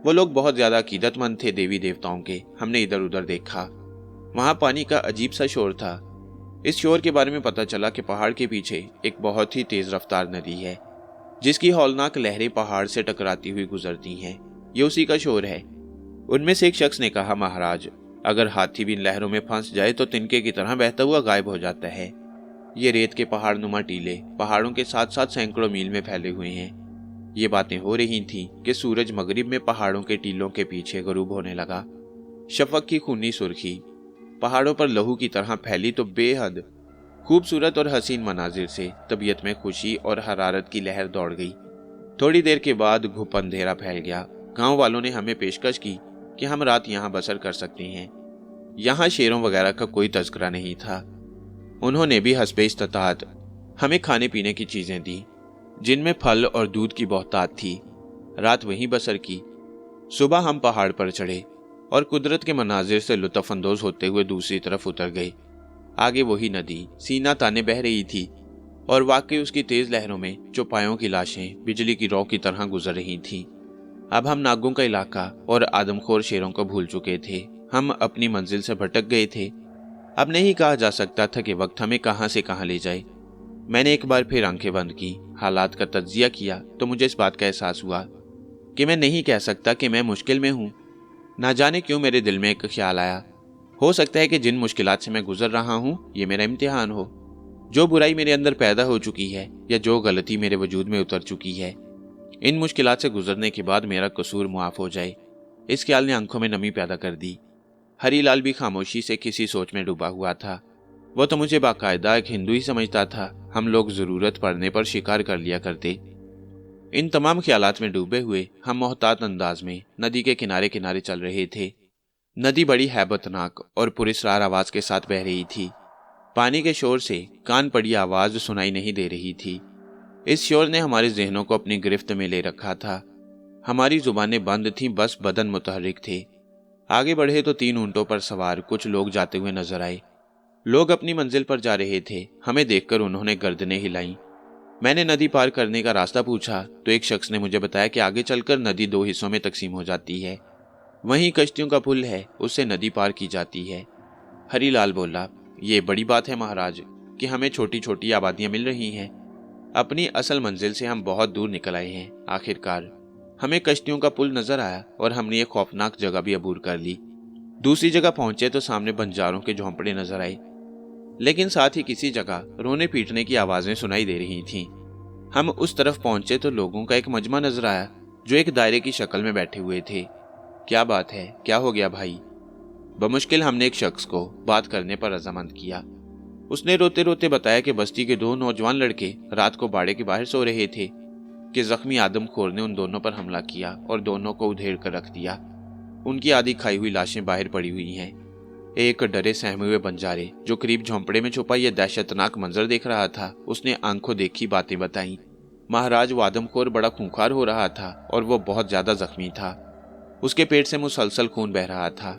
वो लोग बहुत ज्यादा अकीदतमंद थे देवी देवताओं के। हमने इधर उधर देखा, वहां पानी का अजीब सा शोर था। इस शोर के बारे में पता चला कि पहाड़ के पीछे एक बहुत ही तेज रफ्तार नदी है, जिसकी हौलनाक लहरें पहाड़ से टकराती हुई गुजरती हैं। ये उसी का शोर है। उनमें से एक शख्स ने कहा, महाराज, अगर हाथी भी इन लहरों में फंस जाए तो तिनके की तरह बहता हुआ गायब हो जाता है। ये रेत के पहाड़ नुमा टीले पहाड़ों के साथ साथ सैकड़ों मील में फैले हुए हैं। ये बातें हो रही थीं कि सूरज मगरिब में पहाड़ों के टीलों के पीछे गरूब होने लगा। शफक की खूनी सुर्खी पहाड़ों पर लहू की तरह फैली तो बेहद खूबसूरत और हसीन मनाजिर से तबीयत में खुशी और हरारत की लहर दौड़ गई। थोड़ी देर के बाद घुप अंधेरा फैल गया। गांव वालों ने हमें पेशकश की कि हम रात यहाँ बसर कर सकते हैं। यहाँ शेरों वगैरह का कोई तज़किरा नहीं था। उन्होंने भी हस्बे इस्तात हमें खाने पीने की चीजें दी, जिनमें फल और दूध की बहुतात थी। रात वहीं बसर की। सुबह हम पहाड़ पर चढ़े और कुदरत के मनाजिर से लुत्फ अंदोज होते हुए दूसरी तरफ उतर गए। आगे वही नदी सीना ताने बह रही थी और वाकई उसकी तेज लहरों में चौपायों की लाशें बिजली की रौ की तरह गुजर रही थीं। अब हम नागों का इलाका और आदमखोर शेरों को भूल चुके थे। हम अपनी मंजिल से भटक गए थे। अब नहीं कहा जा सकता था कि वक्त हमें कहां से कहां ले जाए। मैंने एक बार फिर आंखें बंद की, हालात का तज्जिया किया तो मुझे इस बात का एहसास हुआ कि मैं नहीं कह सकता कि मैं मुश्किल में हूं। ना जाने क्यों मेरे दिल में एक ख्याल आया, हो सकता है कि जिन मुश्किलात से मैं गुजर रहा हूं ये मेरा इम्तिहान हो। जो बुराई मेरे अंदर पैदा हो चुकी है या जो गलती मेरे वजूद में उतर चुकी है, इन मुश्किलात से गुजरने के बाद मेरा कसूर मुआफ हो जाए। इस ख्याल ने आंखों में नमी पैदा कर दी। हरीलाल भी खामोशी से किसी सोच में डूबा हुआ था। वो तो मुझे बाकायदा एक हिंदू ही समझता था। हम लोग जरूरत पड़ने पर शिकार कर लिया करते। इन तमाम ख्यालात में डूबे हुए हम मोहतात अंदाज में नदी के किनारे किनारे चल रहे थे। नदी बड़ी हैबतनाक और पुरस्कार आवाज के साथ बह रही थी। पानी के शोर से कान पड़ी आवाज सुनाई नहीं दे रही थी। इस शोर ने हमारे जहनों को अपनी गिरफ्त में ले रखा था। हमारी जुबानें बंद थीं, बस बदन मुतहरिक थे। आगे बढ़े तो 3 ऊंटों पर सवार कुछ लोग जाते हुए नजर आए। लोग अपनी मंजिल पर जा रहे थे। हमें देखकर उन्होंने गर्दनें हिलाईं। मैंने नदी पार करने का रास्ता पूछा तो एक शख्स ने मुझे बताया कि आगे चलकर नदी 2 हिस्सों में तकसीम हो जाती है, वहीं कश्तियों का पुल है, उससे नदी पार की जाती है। हरीलाल बोला, ये बड़ी बात है महाराज कि हमें छोटी छोटी आबादियां मिल रही हैं। अपनी असल मंजिल से हम बहुत दूर निकल आए हैं। आखिरकार हमें कश्तियों का पुल नजर आया और हमने एक खौफनाक जगह भी अबूर कर ली। दूसरी जगह पहुंचे तो सामने बंजारों के झोंपड़े नजर आए, लेकिन साथ ही किसी जगह रोने पीटने की आवाजें सुनाई दे रही थीं। हम उस तरफ पहुंचे तो लोगों का एक मजमा नजर आया जो एक दायरे की शक्ल में बैठे हुए थे। क्या बात है, क्या हो गया भाई? बमुश्किल हमने एक शख्स को बात करने पर रजामंद किया। उसने रोते रोते बताया कि बस्ती के 2 नौजवान लड़के रात को बाड़े के बाहर सो रहे थे कि जख्मी आदमखोर ने उन दोनों पर हमला किया और दोनों को उधेड़ कर रख दिया। उनकी आधी खाई हुई लाशें बाहर पड़ी हुई हैं। एक डरे सहमे हुए बंजारे जो करीब झोंपड़े में छुपा यह दहशतनाक मंजर देख रहा था, उसने आंखों देखी बातें बताई। महाराज, वो आदमखोर बड़ा खूंखार हो रहा था और वो बहुत ज्यादा जख्मी था। उसके पेट से मुसलसल खून बह रहा था।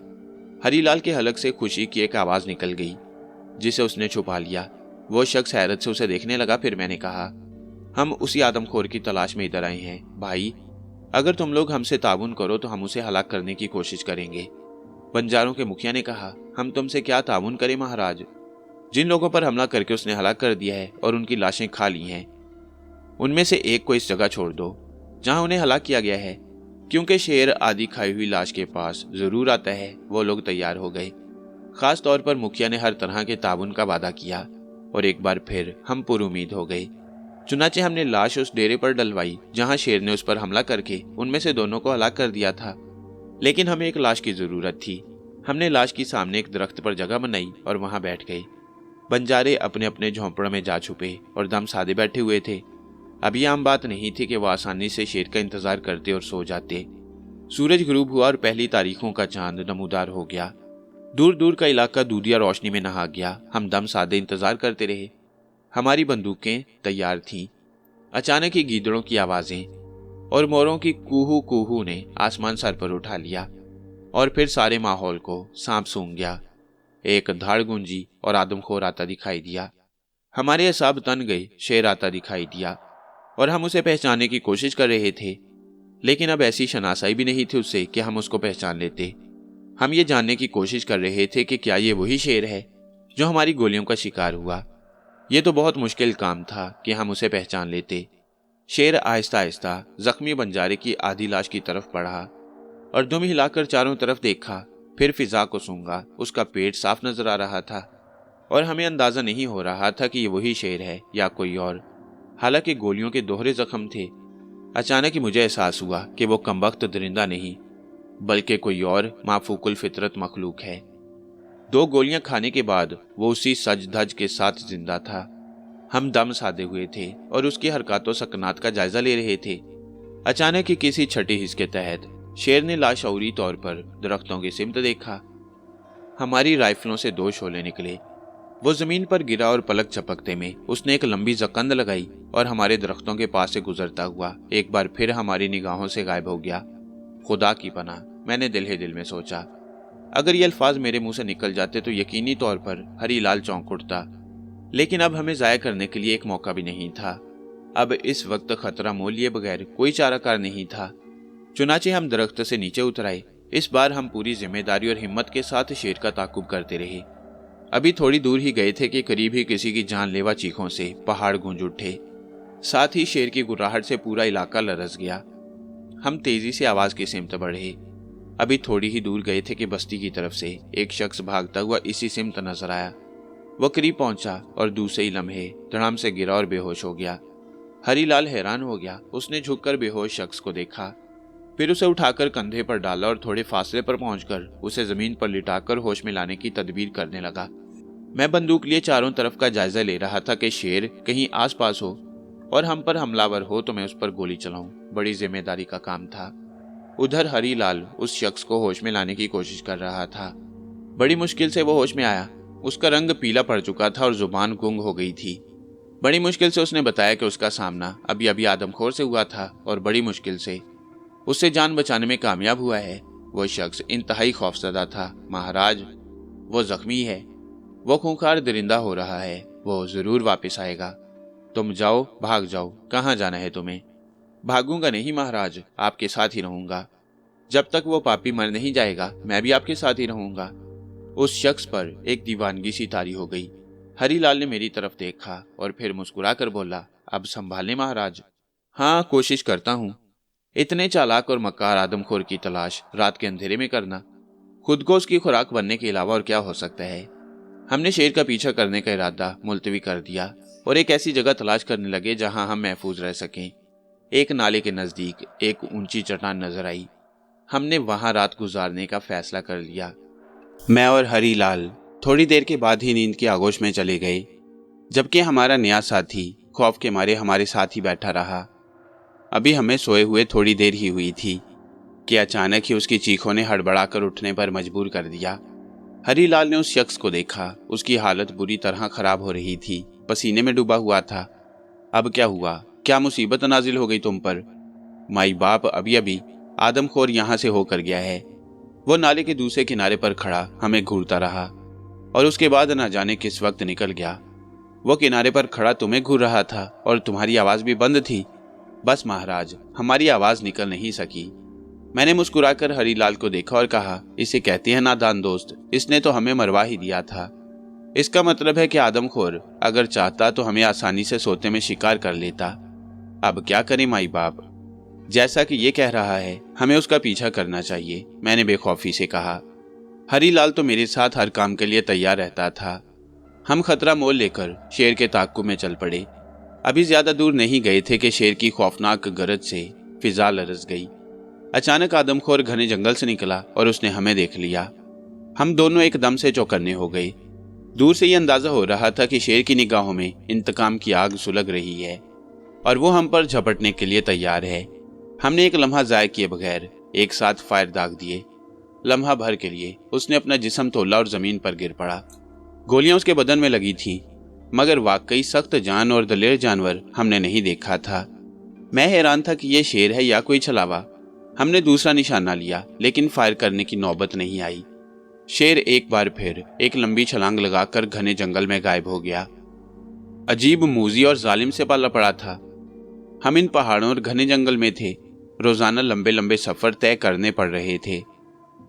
हरीलाल के हलक से खुशी की एक आवाज निकल गई जिसे उसने छुपा लिया। वो शख्स हैरत से उसे देखने लगा। फिर मैंने कहा, हम उसी आदमखोर की तलाश में इधर आए हैं भाई। अगर तुम लोग हमसे ताउन करो तो हम उसे हलाक करने की कोशिश करेंगे। बंजारों के मुखिया ने कहा, हम तुमसे क्या ताउन करें महाराज? जिन लोगों पर हमला करके उसने हलाक कर दिया है और उनकी लाशें खा ली हैं, उनमें से एक को इस जगह छोड़ दो जहां उन्हें हलाक किया गया है, क्योंकि शेर आदि खाई हुई लाश के पास जरूर आता है। वो लोग तैयार हो गए। खास तौर पर मुखिया ने हर तरह के ताउन का वादा किया और एक बार फिर हम पुरुमीद हो गए। चुनाचे हमने लाश उस डेरे पर डलवाई जहां शेर ने उस पर हमला करके उनमें से दोनों को हलाक कर दिया था। लेकिन हमें एक लाश की जरूरत थी। हमने लाश की सामने एक दरख्त पर जगह बनाई और वहां बैठ गए। बंजारे अपने अपने झोंपड़ों में जा छुपे और दम साधे बैठे हुए थे। अब यह आम बात नहीं थी कि वह आसानी से शेर का इंतजार करते और सो जाते। सूरज गुरूब हुआ और पहली तारीखों का चांद नमूदार हो गया। दूर दूर का इलाका दूधिया रोशनी में नहा गया। हम दम साधे इंतजार करते रहे। हमारी बंदूकें तैयार थीं। अचानक ही गीदड़ों की आवाजें और मोरों की कूहू कूहू ने आसमान सर पर उठा लिया और फिर सारे माहौल को सांप सूंघ गया। एक धाड़ गूंजी और आदमखोर आता दिखाई दिया। हमारे असाब तन गए। शेर आता दिखाई दिया और हम उसे पहचानने की कोशिश कर रहे थे, लेकिन अब ऐसी शनासाई भी नहीं थी उससे कि हम उसको पहचान लेते। हम ये जानने की कोशिश कर रहे थे कि क्या ये वही शेर है जो हमारी गोलियों का शिकार हुआ। ये तो बहुत मुश्किल काम था कि हम उसे पहचान लेते। शेर आहिस्ता आहिस्ता जख्मी बंजारे की आधी लाश की तरफ बढ़ा और दुम हिलाकर चारों तरफ देखा, फिर फिजा को सूंघा। उसका पेट साफ नजर आ रहा था और हमें अंदाजा नहीं हो रहा था कि ये वही शेर है या कोई और। हालांकि गोलियों के दोहरे जख्म थे। अचानक ही मुझे एहसास हुआ कि वो कमबख्त दरिंदा नहीं बल्कि कोई और माफूकुल फितरत मखलूक है। 2 गोलियां खाने के बाद वो उसी सज धज के साथ जिंदा था। हम दम साधे हुए थे और उसकी हरकतों सकनात का जायजा ले रहे थे। अचानक ही किसी छठी हिस्स के तहत शेर ने लाशऊरी तौर पर दरख्तों की सिमत देखा। हमारी राइफलों से 2 शोले निकले। वो जमीन पर गिरा और पलक झपकते में उसने एक लंबी जकंद लगाई और हमारे दरख्तों के पास से गुजरता हुआ एक बार फिर हमारी निगाहों से गायब हो गया। खुदा की पनाह, मैंने दिल ही दिल में सोचा। अगर ये अल्फाज मेरे मुंह से निकल जाते तो यकीनी तौर पर हरीलाल चौंक उठता, लेकिन अब हमें जाया करने के लिए एक मौका भी नहीं था। अब इस वक्त खतरा मोल लिए बगैर कोई चाराकार नहीं था। चुनाचे हम दरख्त से नीचे उतर आए। इस बार हम पूरी जिम्मेदारी और हिम्मत के साथ शेर का ताकुब करते रहे। अभी थोड़ी दूर ही गए थे कि करीब ही किसी की जानलेवा चीखों से पहाड़ गूंज उठे। साथ ही शेर की गुर्राहट से पूरा इलाका लरस गया। हम तेजी से आवाज की सिमत बढ़े। अभी थोड़ी ही दूर गए थे कि बस्ती की तरफ से एक शख्स भागता हुआ इसी सिमत नजर आया। वह करीब पहुंचा और दूसरे ही लम्हे धड़ाम से गिरा और बेहोश हो गया। हरीलाल हैरान हो गया। उसने झुककर बेहोश शख्स को देखा, फिर उसे उठाकर कंधे पर डाला और थोड़े फासले पर पहुंचकर उसे जमीन पर लिटाकर होश में लाने की तदबीर करने लगा। मैं बंदूक लिए चारों तरफ का जायजा ले रहा था कि शेर कहीं आसपास हो और हम पर हमलावर हो तो मैं उस पर गोली चलाऊं। बड़ी जिम्मेदारी का काम था। उधर हरीलाल उस शख्स को होश में लाने की कोशिश कर रहा था। बड़ी मुश्किल से वो होश में आया। उसका रंग पीला पड़ चुका था और जुबान गुंग हो गई थी। बड़ी मुश्किल से उसने बताया कि उसका सामना अभी अभी आदमखोर से हुआ था और बड़ी मुश्किल से उससे जान बचाने में कामयाब हुआ है। वो शख्स इंतहाई खौफजदा था। महाराज, वो जख्मी है। वो खूंखार दरिंदा हो रहा है। वो जरूर वापस आएगा। तुम जाओ, भाग जाओ, कहाँ जाना है तुम्हें? भागूंगा नहीं महाराज, आपके साथ ही रहूंगा। जब तक वो पापी मर नहीं जाएगा मैं भी आपके साथ ही रहूंगा। उस शख्स पर एक दीवानगी सी तारी हो गई। हरीलाल ने मेरी तरफ देखा और फिर मुस्कुरा कर बोला, अब संभालें महाराज। हाँ, कोशिश करता हूँ। इतने चालाक और मक्कार आदमखोर की तलाश रात के अंधेरे में करना, खुद को उसकी खुराक बनने के अलावा और क्या हो सकता है। हमने शेर का पीछा करने का इरादा मुलतवी कर दिया और एक ऐसी जगह तलाश करने लगे जहां हम महफूज रह सकें। एक नाले के नजदीक एक ऊंची चट्टान नजर आई। हमने वहां रात गुजारने का फैसला कर लिया। मैं और हरीलाल थोड़ी देर के बाद ही नींद की आगोश में चले गए, जबकि हमारा नया साथी खौफ के मारे हमारे साथ ही बैठा रहा। अभी हमें सोए हुए थोड़ी देर ही हुई थी कि अचानक ही उसकी चीखों ने हड़बड़ाकर उठने पर मजबूर कर दिया। हरीलाल ने उस शख्स को देखा। उसकी हालत बुरी तरह खराब हो रही थी, पसीने में डूबा हुआ था। अब क्या हुआ? क्या मुसीबत नाजिल हो गई तुम पर? माई बाप, अभी अभी आदमखोर यहां से होकर गया है। वो नाले के दूसरे किनारे पर खड़ा हमें घूरता रहा और उसके बाद न जाने किस वक्त निकल गया। वो किनारे पर खड़ा तुम्हें घूर रहा था और तुम्हारी आवाज भी बंद थी। बस महाराज, हमारी आवाज निकल नहीं सकी। मैंने मुस्कुराकर हरीलाल को देखा और कहा, इसे कहते हैं नादान दोस्त, इसने तो हमें मरवा ही दिया था। इसका मतलब है कि आदमखोर अगर चाहता तो हमें आसानी से सोते में शिकार कर लेता। अब क्या करें माई बाप? जैसा कि ये कह रहा है, हमें उसका पीछा करना चाहिए, मैंने बेखौफी से कहा। हरीलाल तो मेरे साथ हर काम के लिए तैयार रहता था। हम खतरा मोल लेकर शेर के ताक्कुब में चल पड़े। अभी ज्यादा दूर नहीं गए थे कि शेर की खौफनाक गरज से फिजा लरज गई। अचानक आदमखोर घने जंगल से निकला और उसने हमें देख लिया। हम दोनों एकदम से चौकन्ने हो गए। दूर से ये अंदाजा हो रहा था कि शेर की निगाहों में इंतकाम की आग सुलग रही है और वो हम पर झपटने के लिए तैयार है। हमने एक लम्हा ज़ाय किए बगैर एक साथ फायर दाग दिए। लम्हा भर के लिए उसने अपना जिस्म तोला और जमीन पर गिर पड़ा। गोलियां उसके बदन में लगी थीं, मगर वाकई सख्त जान और दलेर जानवर हमने नहीं देखा था। मैं हैरान था कि यह शेर है या कोई छलावा। हमने दूसरा निशाना लिया, लेकिन फायर करने की नौबत नहीं आई। शेर एक बार फिर एक लंबी छलांग लगाकर घने जंगल में गायब हो गया। अजीब मूजी और जालिम से पाला पड़ा था। हम इन पहाड़ों और घने जंगल में थे। रोजाना लंबे लंबे सफर तय करने पड़ रहे थे।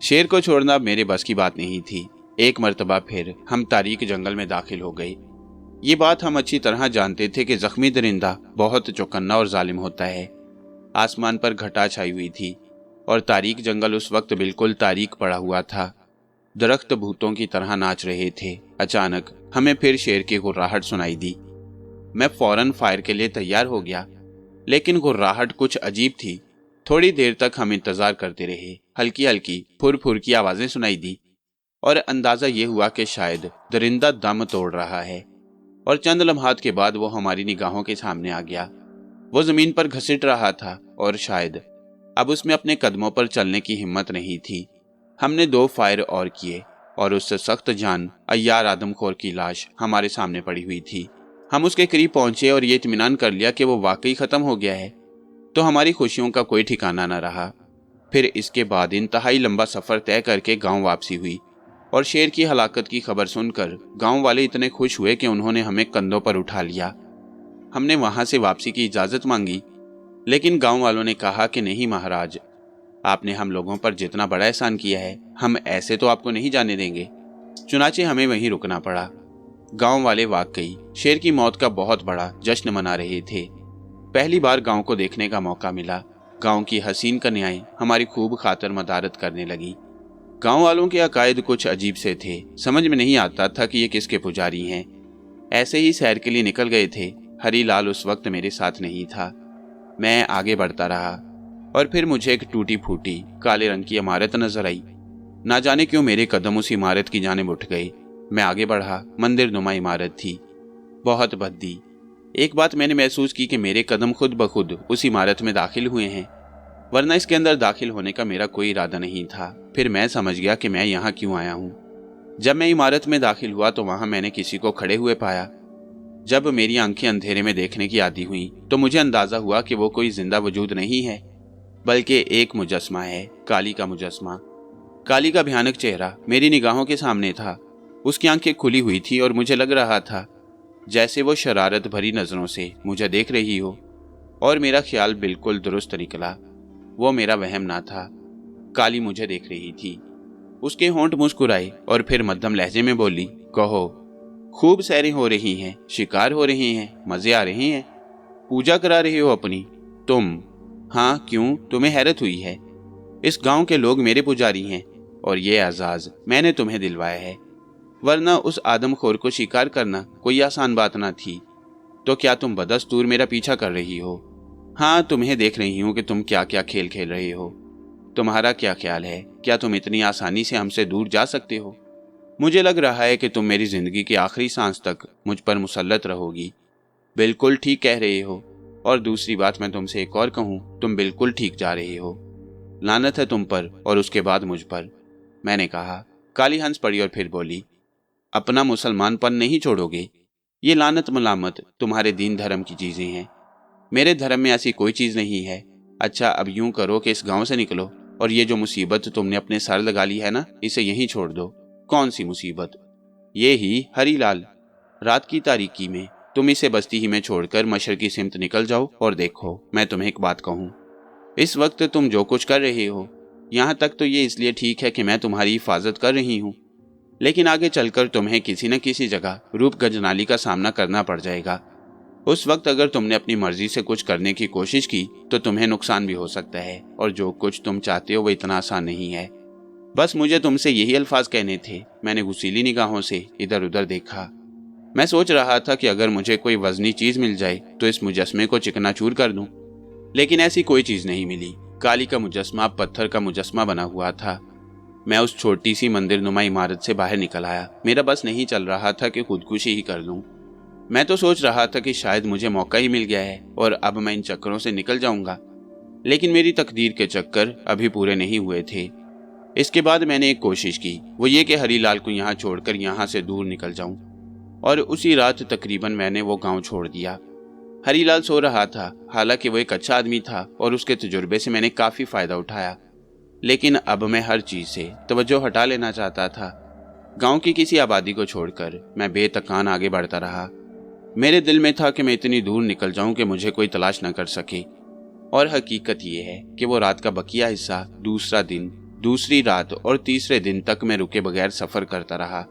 शेर को छोड़ना मेरे बस की बात नहीं थी। एक मर्तबा फिर हम तारीक जंगल में दाखिल हो गए। ये बात हम अच्छी तरह जानते थे कि जख्मी दरिंदा बहुत चौकन्ना और जालिम होता है। आसमान पर घटा छाई हुई थी और तारीक जंगल उस वक्त बिल्कुल तारीक पड़ा हुआ था। दरख्त भूतों की तरह नाच रहे थे। अचानक हमें फिर शेर की गुर्राहट सुनाई दी। मैं फौरन फायर के लिए तैयार हो गया, लेकिन गुर्राहट कुछ अजीब थी। थोड़ी देर तक हम इंतजार करते रहे। हल्की हल्की फुर फुर की आवाजें सुनाई दी और अंदाजा ये हुआ कि शायद दरिंदा दम तोड़ रहा है। और चंद लम्हात के बाद वो हमारी निगाहों के सामने आ गया। वो जमीन पर घसीट रहा था और शायद अब उसमें अपने कदमों पर चलने की हिम्मत नहीं थी। हमने 2 फायर और किए और उससे सख्त जान अय्यार आदमखोर की लाश हमारे सामने पड़ी हुई थी। हम उसके करीब पहुंचे और ये इत्मीनान कर लिया कि वो वाकई खत्म हो गया है, तो हमारी खुशियों का कोई ठिकाना न रहा। फिर इसके बाद इंतहाई लंबा सफर तय करके गांव वापसी हुई और शेर की हलाकत की खबर सुनकर गांव वाले इतने खुश हुए कि उन्होंने हमें कंधों पर उठा लिया। हमने वहां से वापसी की इजाजत मांगी, लेकिन गांव वालों ने कहा कि नहीं महाराज, आपने हम लोगों पर जितना बड़ा एहसान किया है, हम ऐसे तो आपको नहीं जाने देंगे। चुनाचे हमें वहीं रुकना पड़ा। गांव वाले वाकई शेर की मौत का बहुत बड़ा जश्न मना रहे थे। पहली बार गांव को देखने का मौका मिला। गांव की हसीन कन्याएं हमारी खूब खातर मदारत करने लगी। गांव वालों के अकायद कुछ अजीब से थे। समझ में नहीं आता था कि ये किसके पुजारी हैं। ऐसे ही सैर के लिए निकल गए थे। हरीलाल उस वक्त मेरे साथ नहीं था। मैं आगे बढ़ता रहा और फिर मुझे एक टूटी फूटी काले रंग की इमारत नजर आई। ना जाने क्यों मेरे कदम उस इमारत की जानिब उठ गए। मैं आगे बढ़ा। मंदिर नुमा इमारत थी, बहुत भद्दी। एक बात मैंने महसूस की कि मेरे कदम खुद ब खुद उस इमारत में दाखिल हुए हैं, वरना इसके अंदर दाखिल होने का मेरा कोई इरादा नहीं था। फिर मैं समझ गया कि मैं यहाँ क्यों आया हूँ। जब मैं इमारत में दाखिल हुआ तो वहां मैंने किसी को खड़े हुए पाया। जब मेरी आंखें अंधेरे में देखने की आदी हुई तो मुझे अंदाजा हुआ कि वो कोई जिंदा वजूद नहीं है, बल्कि एक मुजस्मा है, काली का मुजस्मा। काली का भयानक चेहरा मेरी निगाहों के सामने था। उसकी आंखें खुली हुई थी और मुझे लग रहा था जैसे वो शरारत भरी नजरों से मुझे देख रही हो। और मेरा ख्याल बिल्कुल दुरुस्त निकला, वो मेरा वहम ना था। काली मुझे देख रही थी। उसके होंठ मुस्कुराए और फिर मध्यम लहजे में बोली, कहो। खूब सैरें हो रही हैं, शिकार हो रहे हैं, मजे आ रहे हैं, पूजा करा रही हो अपनी तुम? हाँ, क्यों, तुम्हें हैरत हुई है? इस गांव के लोग मेरे पुजारी हैं और ये एजाज मैंने तुम्हें दिलवाया है, वरना उस आदमखोर को शिकार करना कोई आसान बात ना थी। तो क्या तुम बदस्तूर मेरा पीछा कर रही हो? हाँ, तुम्हें देख रही हूं कि तुम क्या क्या खेल खेल रहे हो। तुम्हारा क्या ख्याल है, क्या तुम इतनी आसानी से हमसे दूर जा सकते हो? मुझे लग रहा है कि तुम मेरी जिंदगी की आखिरी सांस तक मुझ पर मुसल्लत रहोगी। बिल्कुल ठीक कह रहे हो। और दूसरी बात मैं तुमसे एक और कहूं, तुम बिल्कुल ठीक जा रहे हो। लानत है तुम पर और उसके बाद मुझ पर, मैंने कहा। काली हंस पड़ी और फिर बोली, अपना मुसलमानपन नहीं छोड़ोगे? ये लानत मलामत तुम्हारे दीन धर्म की चीजें हैं, मेरे धर्म में ऐसी कोई चीज नहीं है। अच्छा, अब यूं करो कि इस गांव से निकलो और ये जो मुसीबत तुमने अपने सर लगा ली है ना, इसे यहीं छोड़ दो। कौन सी मुसीबत? ये ही हरीलाल। रात की तारीकी में तुम इसे बस्ती ही में छोड़कर मशरकी सिमत निकल जाओ और देखो, मैं तुम्हें एक बात कहूँ, इस वक्त तुम जो कुछ कर रहे हो, यहाँ तक तो ये इसलिए ठीक है कि मैं तुम्हारी हिफाजत कर रही हूँ, लेकिन आगे चलकर तुम्हें किसी न किसी जगह रूप गजनाली का सामना करना पड़ जाएगा। उस वक्त अगर तुमने अपनी मर्जी से कुछ करने की कोशिश की तो तुम्हें नुकसान भी हो सकता है, और जो कुछ तुम चाहते हो वो इतना आसान नहीं है। बस मुझे तुमसे यही अल्फाज कहने थे। मैंने गुस्सीली निगाहों से इधर उधर देखा। मैं सोच रहा था कि अगर मुझे कोई वजनी चीज मिल जाए तो इस मुजस्मे को चिकनाचूर कर दूं, लेकिन ऐसी कोई चीज नहीं मिली। काली का मुजस्मा पत्थर का मुजस्मा बना हुआ था। मैं उस छोटी सी मंदिर नुमा इमारत से बाहर निकल आया। मेरा बस नहीं चल रहा था कि खुदकुशी ही कर लूं। मैं तो सोच रहा था कि शायद मुझे मौका ही मिल गया है और अब मैं इन चक्करों से निकल जाऊंगा, लेकिन मेरी तकदीर के चक्कर अभी पूरे नहीं हुए थे। इसके बाद मैंने एक कोशिश की, वो ये कि हरीलाल को यहाँ छोड़कर यहाँ से दूर निकल जाऊं, और उसी रात तकरीबन मैंने वो गांव छोड़ दिया। हरीलाल सो रहा था, हालांकि वो एक अच्छा आदमी था और उसके तजुर्बे से मैंने काफी फायदा उठाया, लेकिन अब मैं हर चीज से तवज्जो हटा लेना चाहता था। गांव की किसी आबादी को छोड़कर मैं बेतकान आगे बढ़ता रहा। मेरे दिल में था कि मैं इतनी दूर निकल जाऊं कि मुझे कोई तलाश न कर सके, और हकीकत यह है कि वो रात का बकिया हिस्सा, दूसरा दिन, दूसरी रात और तीसरे दिन तक मैं रुके बगैर सफर करता रहा।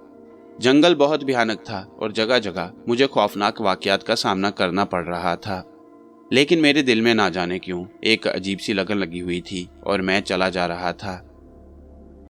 जंगल बहुत भयानक था और जगह जगह मुझे खौफनाक वाकयात का सामना करना पड़ रहा था, लेकिन मेरे दिल में ना जाने क्यों एक अजीब सी लगन लगी हुई थी और मैं चला जा रहा था।